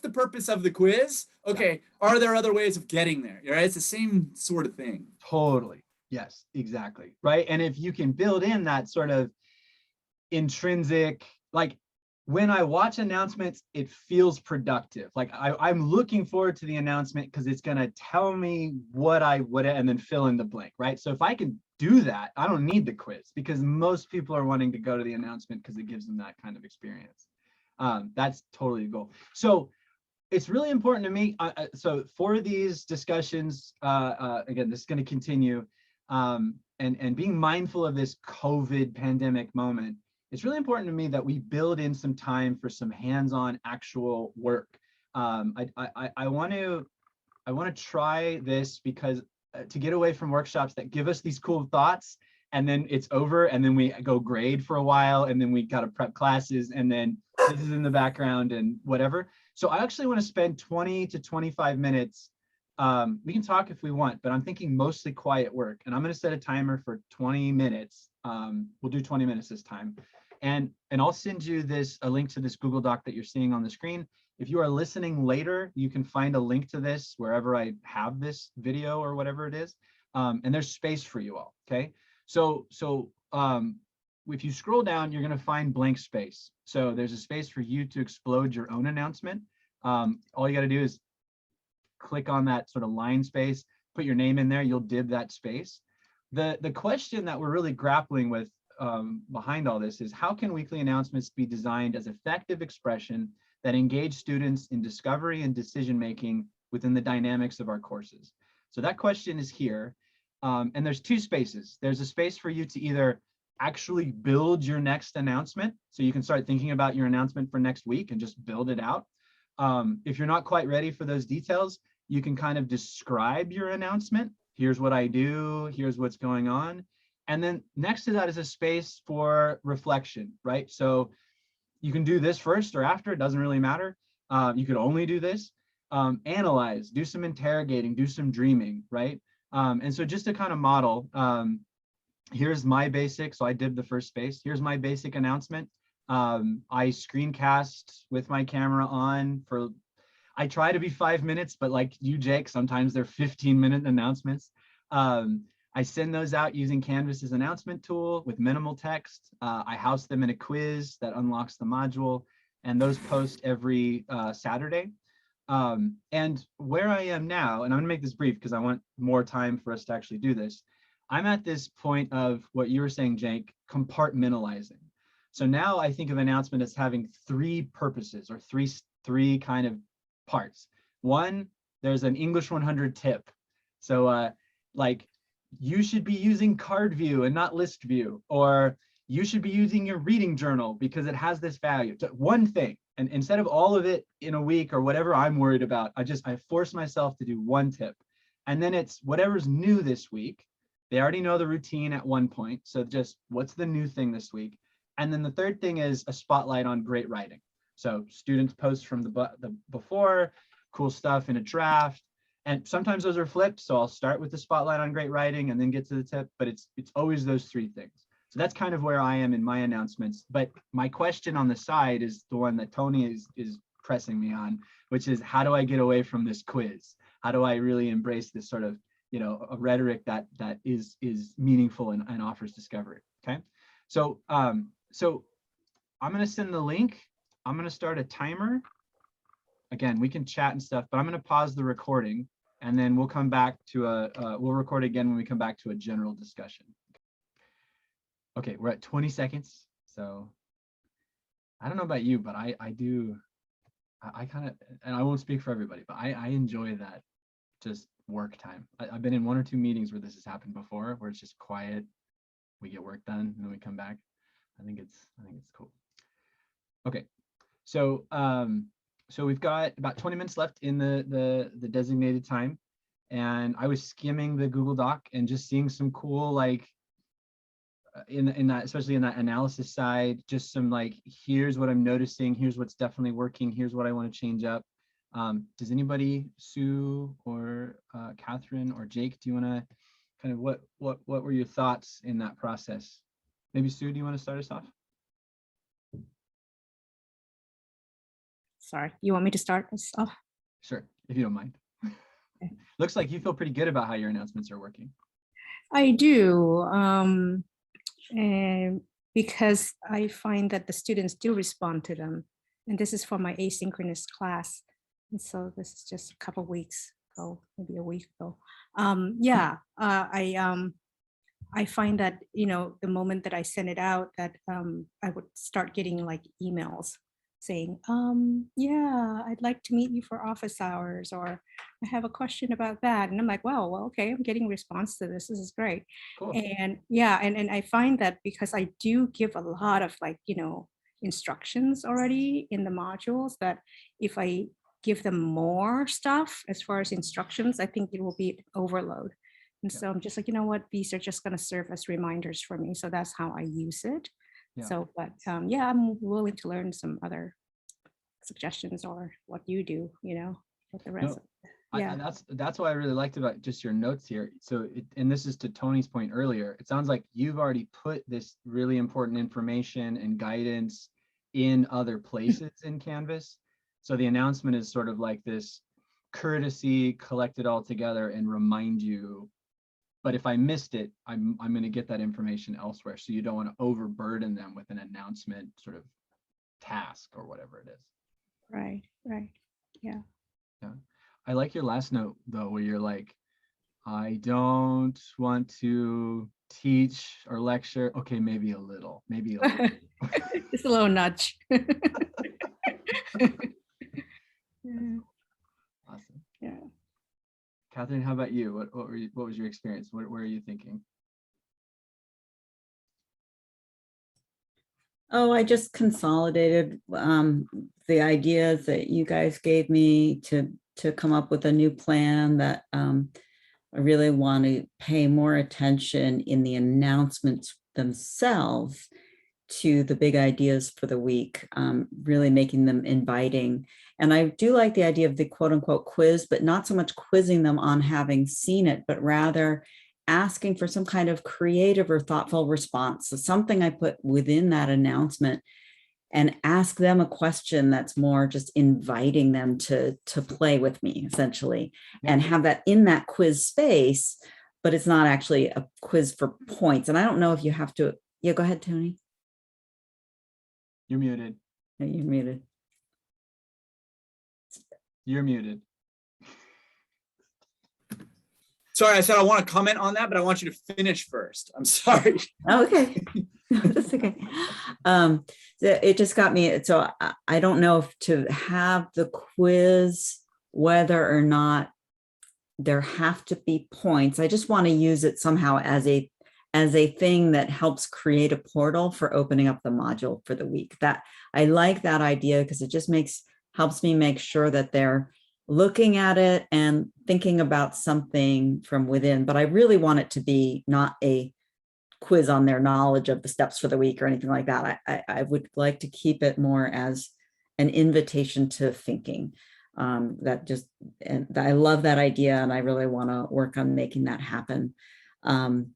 the purpose of the quiz? Okay, are there other ways of getting there? Right? It's the same sort of thing. Totally. Yes, exactly. Right. And if you can build in that sort of intrinsic, like when I watch announcements, it feels productive. Like I'm looking forward to the announcement because it's going to tell me what I would, and then fill in the blank. Right. So if I can do that, I don't need the quiz, because most people are wanting to go to the announcement because it gives them that kind of experience. That's totally the goal. So it's really important to me. So for these discussions, again, this is going to continue, and being mindful of this COVID pandemic moment, it's really important to me that we build in some time for some hands-on actual work. I want to try this because to get away from workshops that give us these cool thoughts and then it's over, and then we go grade for a while, and then we got to prep classes, and then this is in the background and whatever. So I actually want to spend 20 to 25 minutes. We can talk if we want, but I'm thinking mostly quiet work, and I'm going to set a timer for 20 minutes. We'll do 20 minutes this time. And I'll send you a link to this Google Doc that you're seeing on the screen. If you are listening later, you can find a link to this wherever I have this video or whatever it is. And there's space for you all. Okay. So if you scroll down, you're going to find blank space. So there's a space for you to explode your own announcement. All you got to do is click on that sort of line space, put your name in there, you'll dib that space. The question that we're really grappling with behind all this is, how can weekly announcements be designed as effective expression that engage students in discovery and decision-making within the dynamics of our courses? So that question is here. And there's two spaces. There's a space for you to either actually build your next announcement. So you can start thinking about your announcement for next week and just build it out. If you're not quite ready for those details, you can kind of describe your announcement. Here's what I do, here's what's going on. And then next to that is a space for reflection, right? So you can do this first or after, it doesn't really matter. You could only do this. Analyze, do some interrogating, do some dreaming, right? And so just to kind of model, here's my basic, so I did the first space. Here's my basic announcement. I screencast with my camera on for, I try to be 5 minutes, but like you, Jake, sometimes they're 15-minute announcements. I send those out using Canvas's announcement tool with minimal text. I house them in a quiz that unlocks the module, and those post every Saturday. And where I am now, and I'm gonna make this brief because I want more time for us to actually do this. I'm at this point of what you were saying, Jake, compartmentalizing. So now I think of announcement as having three purposes, or three kind of parts. One, there's an English 100 tip. So like, you should be using card view and not list view, or you should be using your reading journal because it has this value. So one thing, and instead of all of it in a week or whatever I'm worried about, I force myself to do one tip. And then it's whatever's new this week. They already know the routine at one point. So just what's the new thing this week? And then the third thing is a spotlight on great writing. So students post from the before, cool stuff in a draft. And sometimes those are flipped. So I'll start with the spotlight on great writing and then get to the tip, but it's always those three things. So that's kind of where I am in my announcements. But my question on the side is the one that Tony is pressing me on, which is, how do I get away from this quiz? How do I really embrace this sort of, you know, a rhetoric that is meaningful and offers discovery? Okay. So so I'm going to send the link. I'm going to start a timer. Again, we can chat and stuff, but I'm going to pause the recording, and then we'll come back to we'll record again when we come back to a general discussion. Okay, we're at 20 seconds. So I don't know about you, but I kind of, and I won't speak for everybody, but I enjoy that just work time. I've been in 1 or 2 meetings where this has happened before, where it's just quiet, we get work done, and then we come back. I think it's cool. Okay, so so we've got about 20 minutes left in the designated time, and I was skimming the Google Doc and just seeing some cool, like, in that, especially in that analysis side, just some like, here's what I'm noticing, here's what's definitely working, here's what I want to change up. Does anybody, Sue or Catherine or Jake, do you want to kind of, what were your thoughts in that process? Maybe Sue, do you want to start us off? Sorry, you want me to start us off? Sure, if you don't mind. Okay. Looks like you feel pretty good about how your announcements are working. I do, and because I find that the students do respond to them, and this is for my asynchronous class, and so this is just a couple weeks ago, maybe a week ago. I find that, you know, the moment that I send it out, that I would start getting like emails saying, yeah, I'd like to meet you for office hours, or I have a question about that. And I'm like, wow, well, okay, I'm getting response to this. This is great. Cool. And yeah, and I find that because I do give a lot of, like, you know, instructions already in the modules, that if I give them more stuff as far as instructions, I think it will be overload. And so I'm just like, you know what, these are just going to serve as reminders for me. So that's how I use it. Yeah. So, but yeah, I'm willing to learn some other suggestions or what you do, you know, with the rest. Yeah, that's what I really liked about just your notes here. So, and this is to Tony's point earlier, it sounds like you've already put this really important information and guidance in other places in Canvas. So the announcement is sort of like this courtesy, collect it all together and remind you But if I missed it, I'm going to get that information elsewhere. So you don't want to overburden them with an announcement sort of task or whatever it is. Right. Yeah. I like your last note though, where you're like, I don't want to teach or lecture. Okay, maybe a little. Just a little nudge. Yeah. Awesome. Yeah. Catherine, how about you? What was your experience? What are you thinking? Oh, I just consolidated the ideas that you guys gave me to come up with a new plan that I really want to pay more attention in the announcements themselves to the big ideas for the week, really making them inviting. And I do like the idea of the quote unquote quiz, but not so much quizzing them on having seen it, but rather asking for some kind of creative or thoughtful response. So something I put within that announcement and ask them a question that's more just inviting them to play with me, essentially, and have that in that quiz space, but it's not actually a quiz for points. And I don't know if you have to, yeah, go ahead, Tony. You're muted. Yeah, you're muted. You're muted. Sorry, I said I want to comment on that, but I want you to finish first. I'm sorry. Oh, okay. That's okay. It just got me. So I don't know if to have the quiz, whether or not there have to be points. I just want to use it somehow as a thing that helps create a portal for opening up the module for the week. That I like that idea because it just helps me make sure that they're looking at it and thinking about something from within. But I really want it to be not a quiz on their knowledge of the steps for the week or anything like that. I would like to keep it more as an invitation to thinking. And I love that idea, and I really want to work on making that happen. And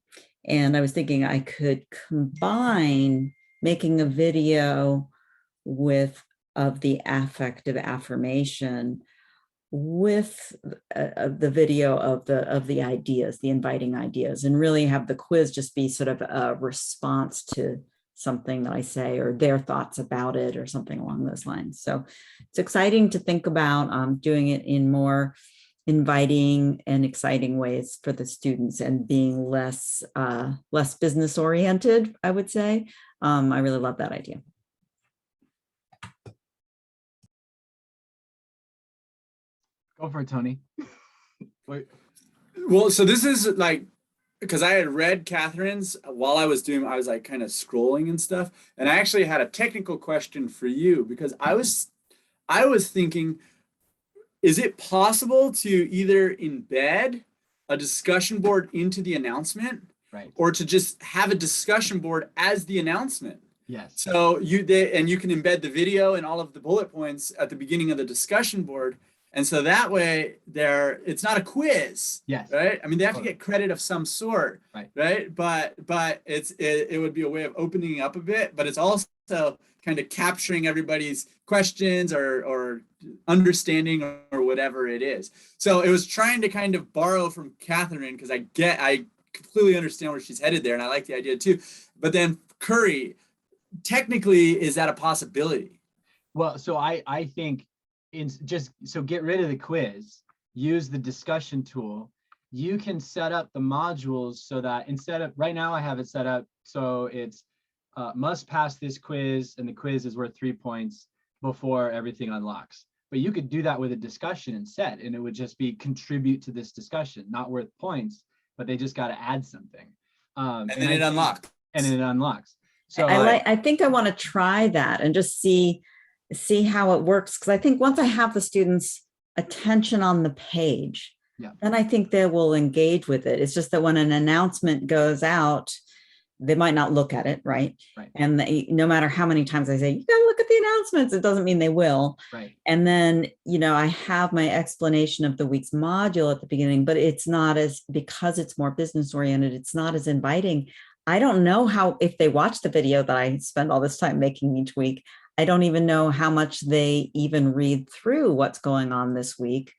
I was thinking I could combine making a video of the affective affirmation with the video of the ideas, the inviting ideas, and really have the quiz just be sort of a response to something that I say or their thoughts about it or something along those lines. So it's exciting to think about doing it in more inviting and exciting ways for the students and being less business oriented, I would say. I really love that idea. Go for it, Tony. Wait. Well, so this is like, because I had read Catherine's while I was like kind of scrolling and stuff. And I actually had a technical question for you because I was thinking, is it possible to either embed a discussion board into the announcement, right, or to just have a discussion board as the announcement? Yes. So you can embed the video and all of the bullet points at the beginning of the discussion board. And so that way it's not a quiz, yes, right? I mean, they have to get credit of some sort, right? But it would be a way of opening up a bit, but it's also kind of capturing everybody's questions or understanding or whatever it is. So it was trying to kind of borrow from Catherine, because I completely understand where she's headed there, and I like the idea too. But then Curry, technically, is that a possibility? Well, so I think get rid of the quiz, use the discussion tool. You can set up the modules so that instead of, right now I have it set up so it's must pass this quiz, and the quiz is worth 3 points before everything unlocks. But you could do that with a discussion instead, and it would just be contribute to this discussion, not worth points, but they just got to add something. And then it unlocks. And it unlocks. So I think I want to try that and just see how it works. Because I think once I have the students' attention on the page, then I think they will engage with it. It's just that when an announcement goes out, they might not look at it, right? And no matter how many times I say, you got to look at the announcements, it doesn't mean they will. Right. And then, I have my explanation of the week's module at the beginning, but it's not because it's more business oriented, it's not as inviting. I don't know if they watch the video that I spend all this time making each week, I don't even know how much they even read through what's going on this week.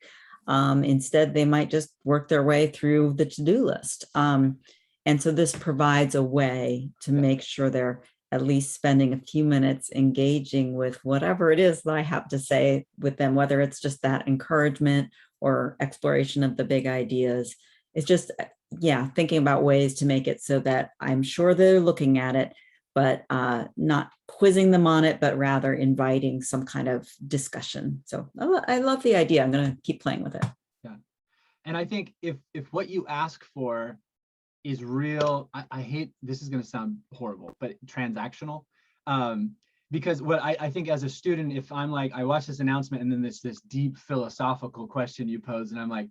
Instead, they might just work their way through the to-do list. And so this provides a way to make sure they're at least spending a few minutes engaging with whatever it is that I have to say with them, whether it's just that encouragement or exploration of the big ideas. It's just, yeah, thinking about ways to make it so that I'm sure they're looking at it, but not quizzing them on it, but rather inviting some kind of discussion. So I love the idea. I'm going to keep playing with it. Yeah. And I think if what you ask for is real, I hate, this is going to sound horrible, but transactional. Because what I think as a student, if I'm like, I watch this announcement and then there's this deep philosophical question you pose and I'm like,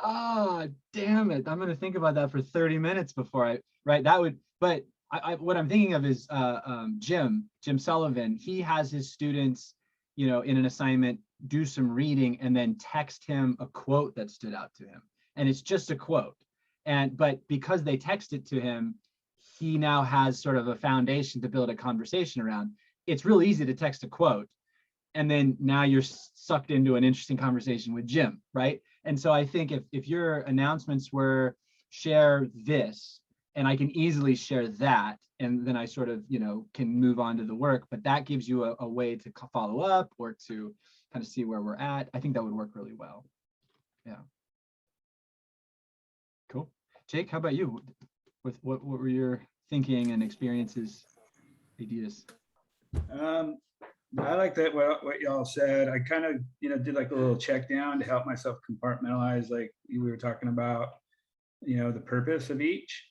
oh, damn it, I'm going to think about that for 30 minutes before I, right? That would, but what I'm thinking of is Jim Sullivan. He has his students, you know, in an assignment, do some reading and then text him a quote that stood out to him. And it's just a quote. But because they text it to him, he now has sort of a foundation to build a conversation around. It's real easy to text a quote. And then now you're sucked into an interesting conversation with Jim, right? And so I think if your announcements were share this, and I can easily share that, and then I sort of, you know, can move on to the work, but that gives you a way to follow up or to kind of see where we're at. I think that would work really well. Yeah. Cool. Jake, how about you? With what were your thinking and experiences, ideas? I like that what y'all said. I kind of, you know, did like a little check down to help myself compartmentalize, like we were talking about, you know, the purpose of each.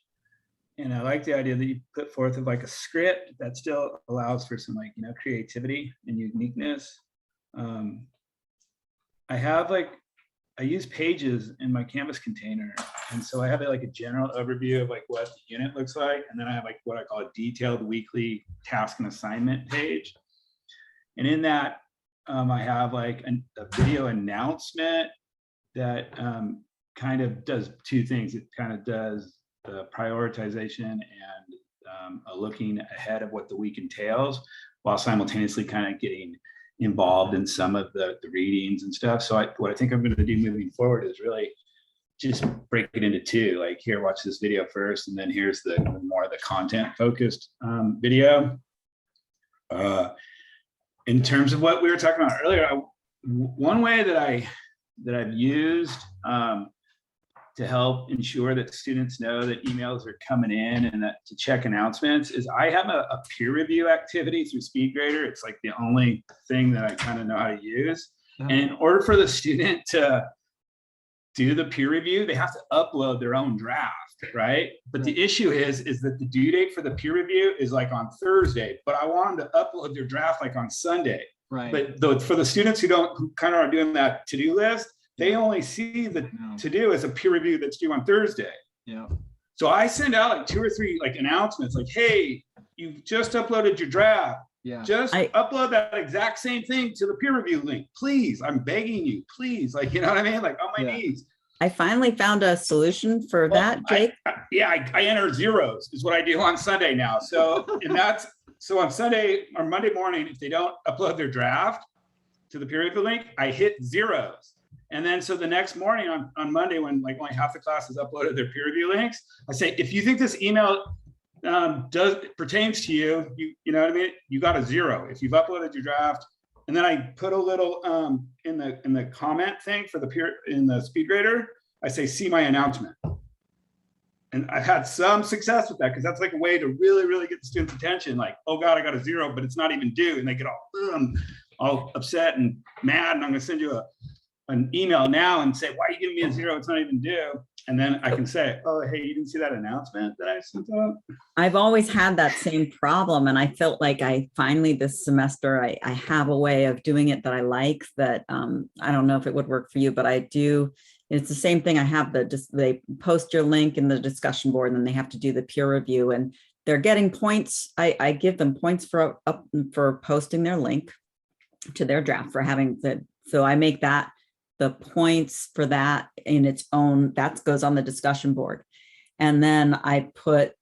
And I like the idea that you put forth of like a script that still allows for some, like, you know, creativity and uniqueness. I use pages in my Canvas container. And so I have like a general overview of like what the unit looks like. And then I have like what I call a detailed weekly task and assignment page. And in that, I have like a video announcement that kind of does two things. It kind of does the prioritization and a looking ahead of what the week entails, while simultaneously kind of getting involved in some of the readings and stuff. So what I think I'm going to do moving forward is really just break it into two. Like, here, watch this video first, and then here's the more of the content focused video. In terms of what we were talking about earlier, one way that I've used to help ensure that students know that emails are coming in and that to check announcements is I have a peer review activity through SpeedGrader. It's like the only thing that I kind of know how to use. And in order for the student to do the peer review, they have to upload their own draft, right? But the issue is that the due date for the peer review is like on Thursday, but I want them to upload their draft like on Sunday. Right. But for the students who kind of are doing that to-do list, they only see the to-do as a peer review that's due on Thursday. Yeah. So I send out like 2 or 3 like announcements like, hey, you've just uploaded your draft. Yeah. Just upload that exact same thing to the peer review link. Please, I'm begging you, please. Like, you know what I mean? Like, on my knees. I finally found a solution for that, Jake. I enter zeros is what I do on Sunday now. So, so on Sunday or Monday morning, if they don't upload their draft to the peer review link, I hit zeros. And then so the next morning on Monday, when like only half the class has uploaded their peer review links, I say, if you think this email pertains to you, you know what I mean? You got a 0 if you've uploaded your draft. And then I put a little in the comment thing for in the SpeedGrader, I say, see my announcement. And I've had some success with that because that's like a way to really, really get the students' attention. Like, oh God, I got a 0, but it's not even due. And they get all upset and mad. And I'm gonna send you an email now and say, why are you giving me a 0? It's not even due. And then I can say, oh, hey, you didn't see that announcement that I sent out? I've always had that same problem. And I felt like I finally this semester, I have a way of doing it that I like that. I don't know if it would work for you, but I do. It's the same thing. I have they post your link in the discussion board and then they have to do the peer review and they're getting points. I give them points for posting their link to their draft for having so I make that the points for that in its own, that goes on the discussion board. And then I put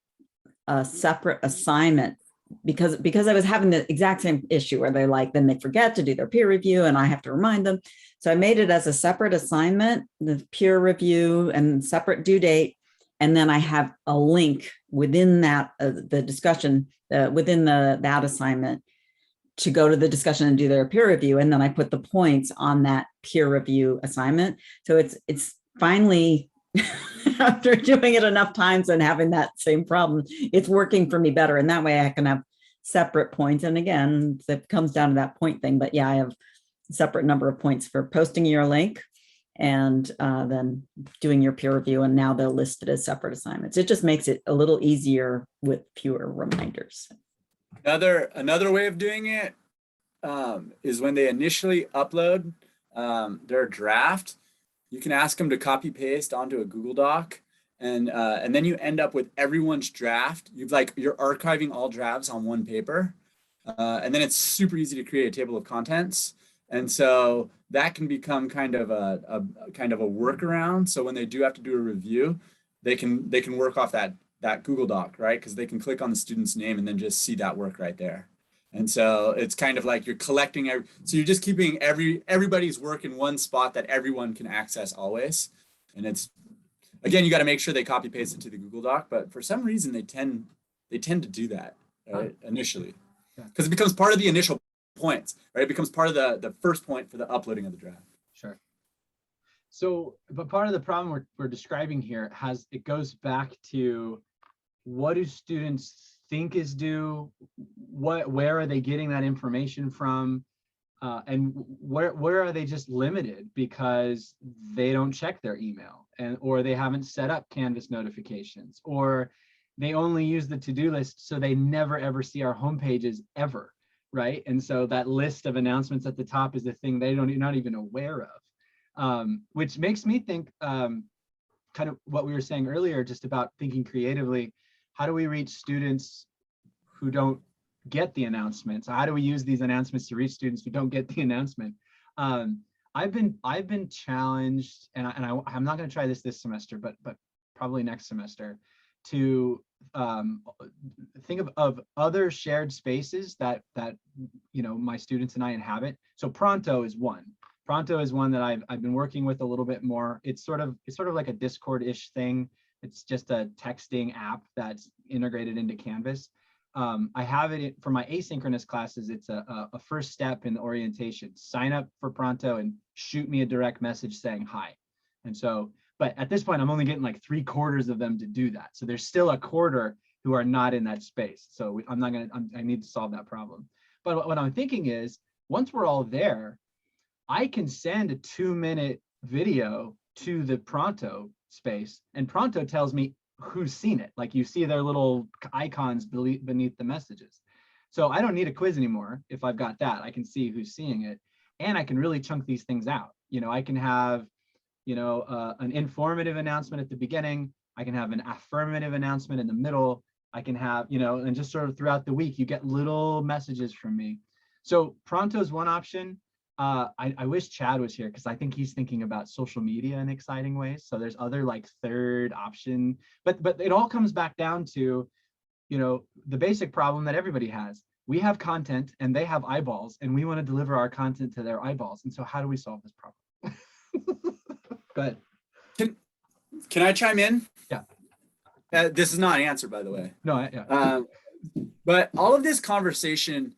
a separate assignment because I was having the exact same issue where then they forget to do their peer review and I have to remind them. So I made it as a separate assignment, the peer review and separate due date. And then I have a link within that, the discussion within that assignment to go to the discussion and do their peer review. And then I put the points on that peer review assignment. So it's finally, after doing it enough times and having that same problem, it's working for me better. And that way I can have separate points. And again, it comes down to that point thing. But yeah, I have a separate number of points for posting your link and then doing your peer review. And now they're listed as separate assignments. It just makes it a little easier with fewer reminders. Another way of doing it is when they initially upload their draft, you can ask them to copy paste onto a Google Doc, and then you end up with everyone's draft. You're archiving all drafts on one paper, and then it's super easy to create a table of contents. And so that can become kind of a workaround. So when they do have to do a review, they can work off that Google Doc, right? Because they can click on the student's name and then just see that work right there. And so it's kind of like you're collecting so you're just keeping everybody's work in one spot that everyone can access always. And it's, again, you got to make sure they copy paste it to the Google Doc, but for some reason they tend to do that, right? Initially, because it becomes part of the initial points, right? It becomes part of the first point for the uploading of the draft. Sure. So, but part of the problem we're describing here it goes back to, what do students think is due? Where are they getting that information from? And where are they just limited because they don't check their email or they haven't set up Canvas notifications, or they only use the to-do list so they never ever see our homepages ever, right? And so that list of announcements at the top is the thing you're not even aware of, which makes me think kind of what we were saying earlier, just about thinking creatively. How do we reach students who don't get the announcements? How do we use these announcements to reach students who don't get the announcement? I've been challenged, and I'm not going to try this semester, but probably next semester, to think of other shared spaces that my students and I inhabit. So Pronto is one. Pronto is one that I've been working with a little bit more. It's sort of like a Discord-ish thing. It's just a texting app that's integrated into Canvas. I have it for my asynchronous classes. It's a first step in the orientation. Sign up for Pronto and shoot me a direct message saying hi. And so, but at this point, I'm only getting like 3/4 of them to do that. So there's still a quarter who are not in that space. So I need to solve that problem. But what I'm thinking is, once we're all there, I can send a 2-minute video to the Pronto space, and Pronto tells me who's seen it. Like, you see their little icons beneath the messages. So I don't need a quiz anymore. If I've got that, I can see who's seeing it, and I can really chunk these things out. I can have, an informative announcement at the beginning. I can have an affirmative announcement in the middle. I can have, and just sort of throughout the week, you get little messages from me. So Pronto is one option. I wish Chad was here, because I think he's thinking about social media in exciting ways. So there's other like third option, but it all comes back down to, the basic problem that everybody has. We have content and they have eyeballs, and we want to deliver our content to their eyeballs. And so how do we solve this problem? Go ahead. Can I chime in? Yeah. This is not an answer, by the way. No, yeah. But all of this conversation,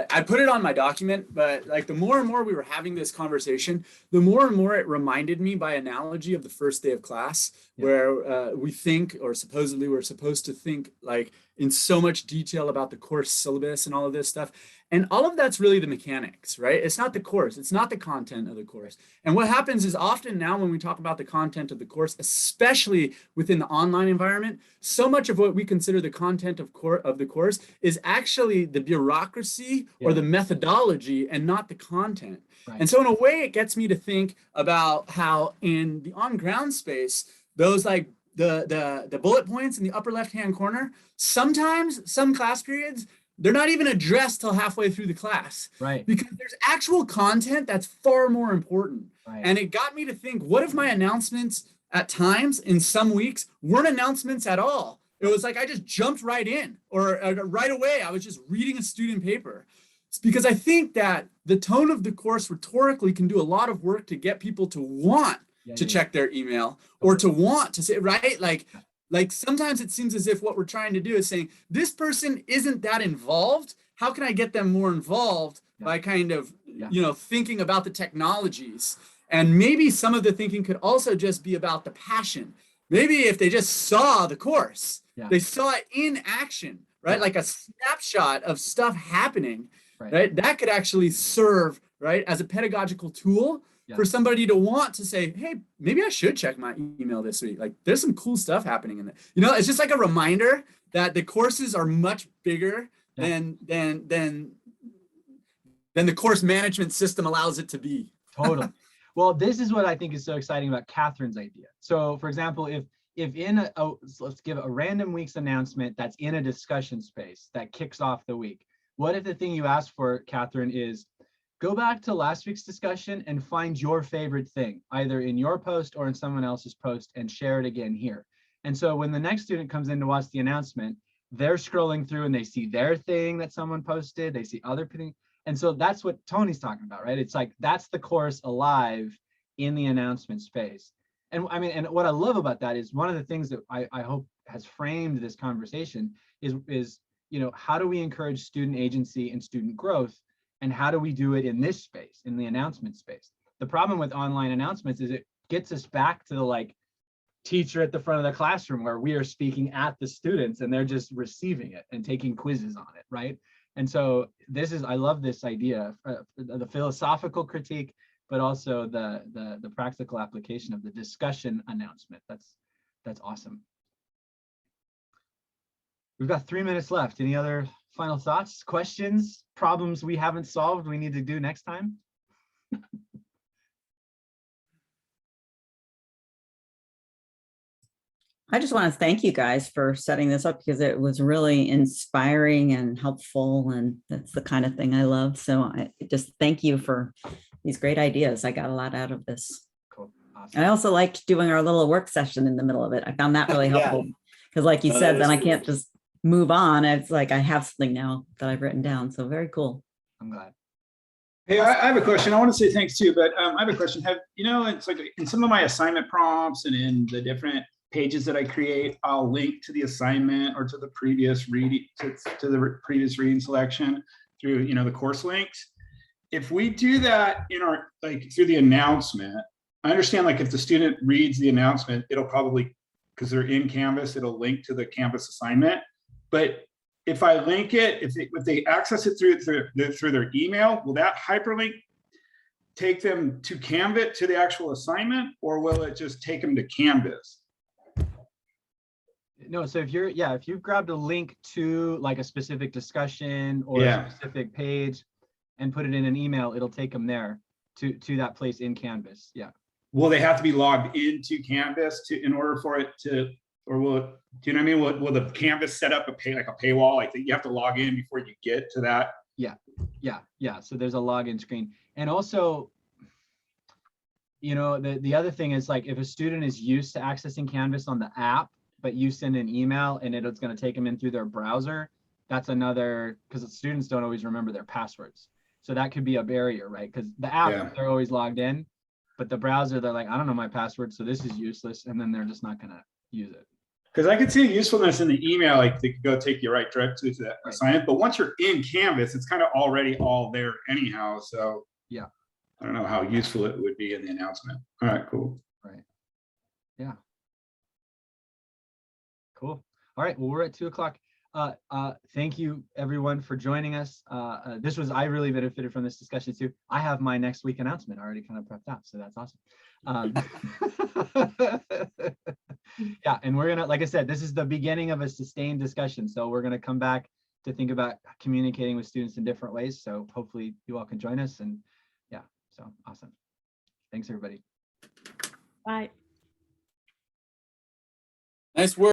I put it on my document, but like the more and more we were having this conversation, the more and more it reminded me by analogy of the first day of class, where we think, or supposedly we're supposed to think like in so much detail about the course syllabus and all of this stuff. And all of that's really the mechanics, right? It's not the course. It's not the content of the course. And what happens is often now when we talk about the content of the course, especially within the online environment, so much of what we consider the content of the course is actually the bureaucracy or the methodology and not the content. Right. And so in a way, it gets me to think about how in the on-ground space, those like the bullet points in the upper left-hand corner, sometimes some class periods, they're not even addressed till halfway through the class. Right. Because there's actual content that's far more important. Right. And it got me to think, what if my announcements at times in some weeks weren't announcements at all? it was like I just jumped right in, or right away I was just reading a student paper. It's because I think that the tone of the course rhetorically can do a lot of work to get people to want to check their email, or to want to say, right? Like sometimes it seems as if what we're trying to do is saying, this person isn't that involved. How can I get them more involved by kind of, thinking about the technologies? And maybe some of the thinking could also just be about the passion. Maybe if they just saw the course, they saw it in action, right? Like a snapshot of stuff happening, right? That could actually serve, right, as a pedagogical tool for somebody to want to say, hey, maybe I should check my email this week. Like there's some cool stuff happening in there. It's just like a reminder that the courses are much bigger than the course management system allows it to be. Totally. Well, this is what I think is so exciting about Catherine's idea. So for example, if in let's give a random week's announcement that's in a discussion space that kicks off the week, what if the thing you asked for, Catherine, is go back to last week's discussion and find your favorite thing, either in your post or in someone else's post, and share it again here. And so when the next student comes in to watch the announcement, they're scrolling through and they see their thing that someone posted, they see other things. And so that's what Tony's talking about, right? It's like, that's the course alive in the announcement space. And I mean, and what I love about that is one of the things that I hope has framed this conversation is, how do we encourage student agency and student growth? And how do we do it in this space, in the announcement space? The problem with online announcements is it gets us back to the teacher at the front of the classroom where we are speaking at the students and they're just receiving it and taking quizzes on it, right? And so I love this idea, the philosophical critique, but also the practical application of the discussion announcement. That's awesome. We've got 3 minutes left. Any other final thoughts, questions, problems we haven't solved we need to do next time? I just want to thank you guys for setting this up, because it was really inspiring and helpful, and that's the kind of thing I love. So I just thank you for these great ideas. I got a lot out of this. Cool. Awesome. I also liked doing our little work session in the middle of it. I found that really helpful, because like you said, then I can't just move on. It's like I have something now that I've written down. So very cool. I'm glad. Hey, I have a question. I want to say thanks too, but I have a question. It's like in some of my assignment prompts and in the different pages that I create, I'll link to the assignment or to the previous reading, to the previous reading selection through, the course links. If we do that in our, through the announcement, I understand if the student reads the announcement, it'll probably, because they're in Canvas, it'll link to the Canvas assignment. But if I link it, if they access it through their email, will that hyperlink take them to Canvas, to the actual assignment, or will it just take them to Canvas? No, so if you've grabbed a link to a specific discussion or a specific page and put it in an email, it'll take them there to that place in Canvas. Yeah. Will they have to be logged into Canvas in order for it to, or will it, do you know what I mean? Will the Canvas set up a paywall? I think you have to log in before you get to that. Yeah. So there's a login screen. And also, the other thing is if a student is used to accessing Canvas on the app, but you send an email and it's going to take them in through their browser, that's another, because students don't always remember their passwords. So that could be a barrier, right? Because the app, they're always logged in, but the browser, they're like, I don't know my password, so this is useless. And then they're just not going to use it. Because I could see usefulness in the email, they could go take you right directly to that assignment. But once you're in Canvas, it's kind of already all there anyhow. So yeah, I don't know how useful it would be in the announcement. All right, cool. Right. Yeah. Cool. All right. Well, we're at 2:00. Thank you everyone for joining us. I really benefited from this discussion too. I have my next week announcement already kind of prepped out, so that's awesome. Yeah, and we're gonna, like I said, this is the beginning of a sustained discussion. So we're gonna come back to think about communicating with students in different ways. So hopefully you all can join us, and yeah, so awesome. Thanks everybody. Bye. Nice work.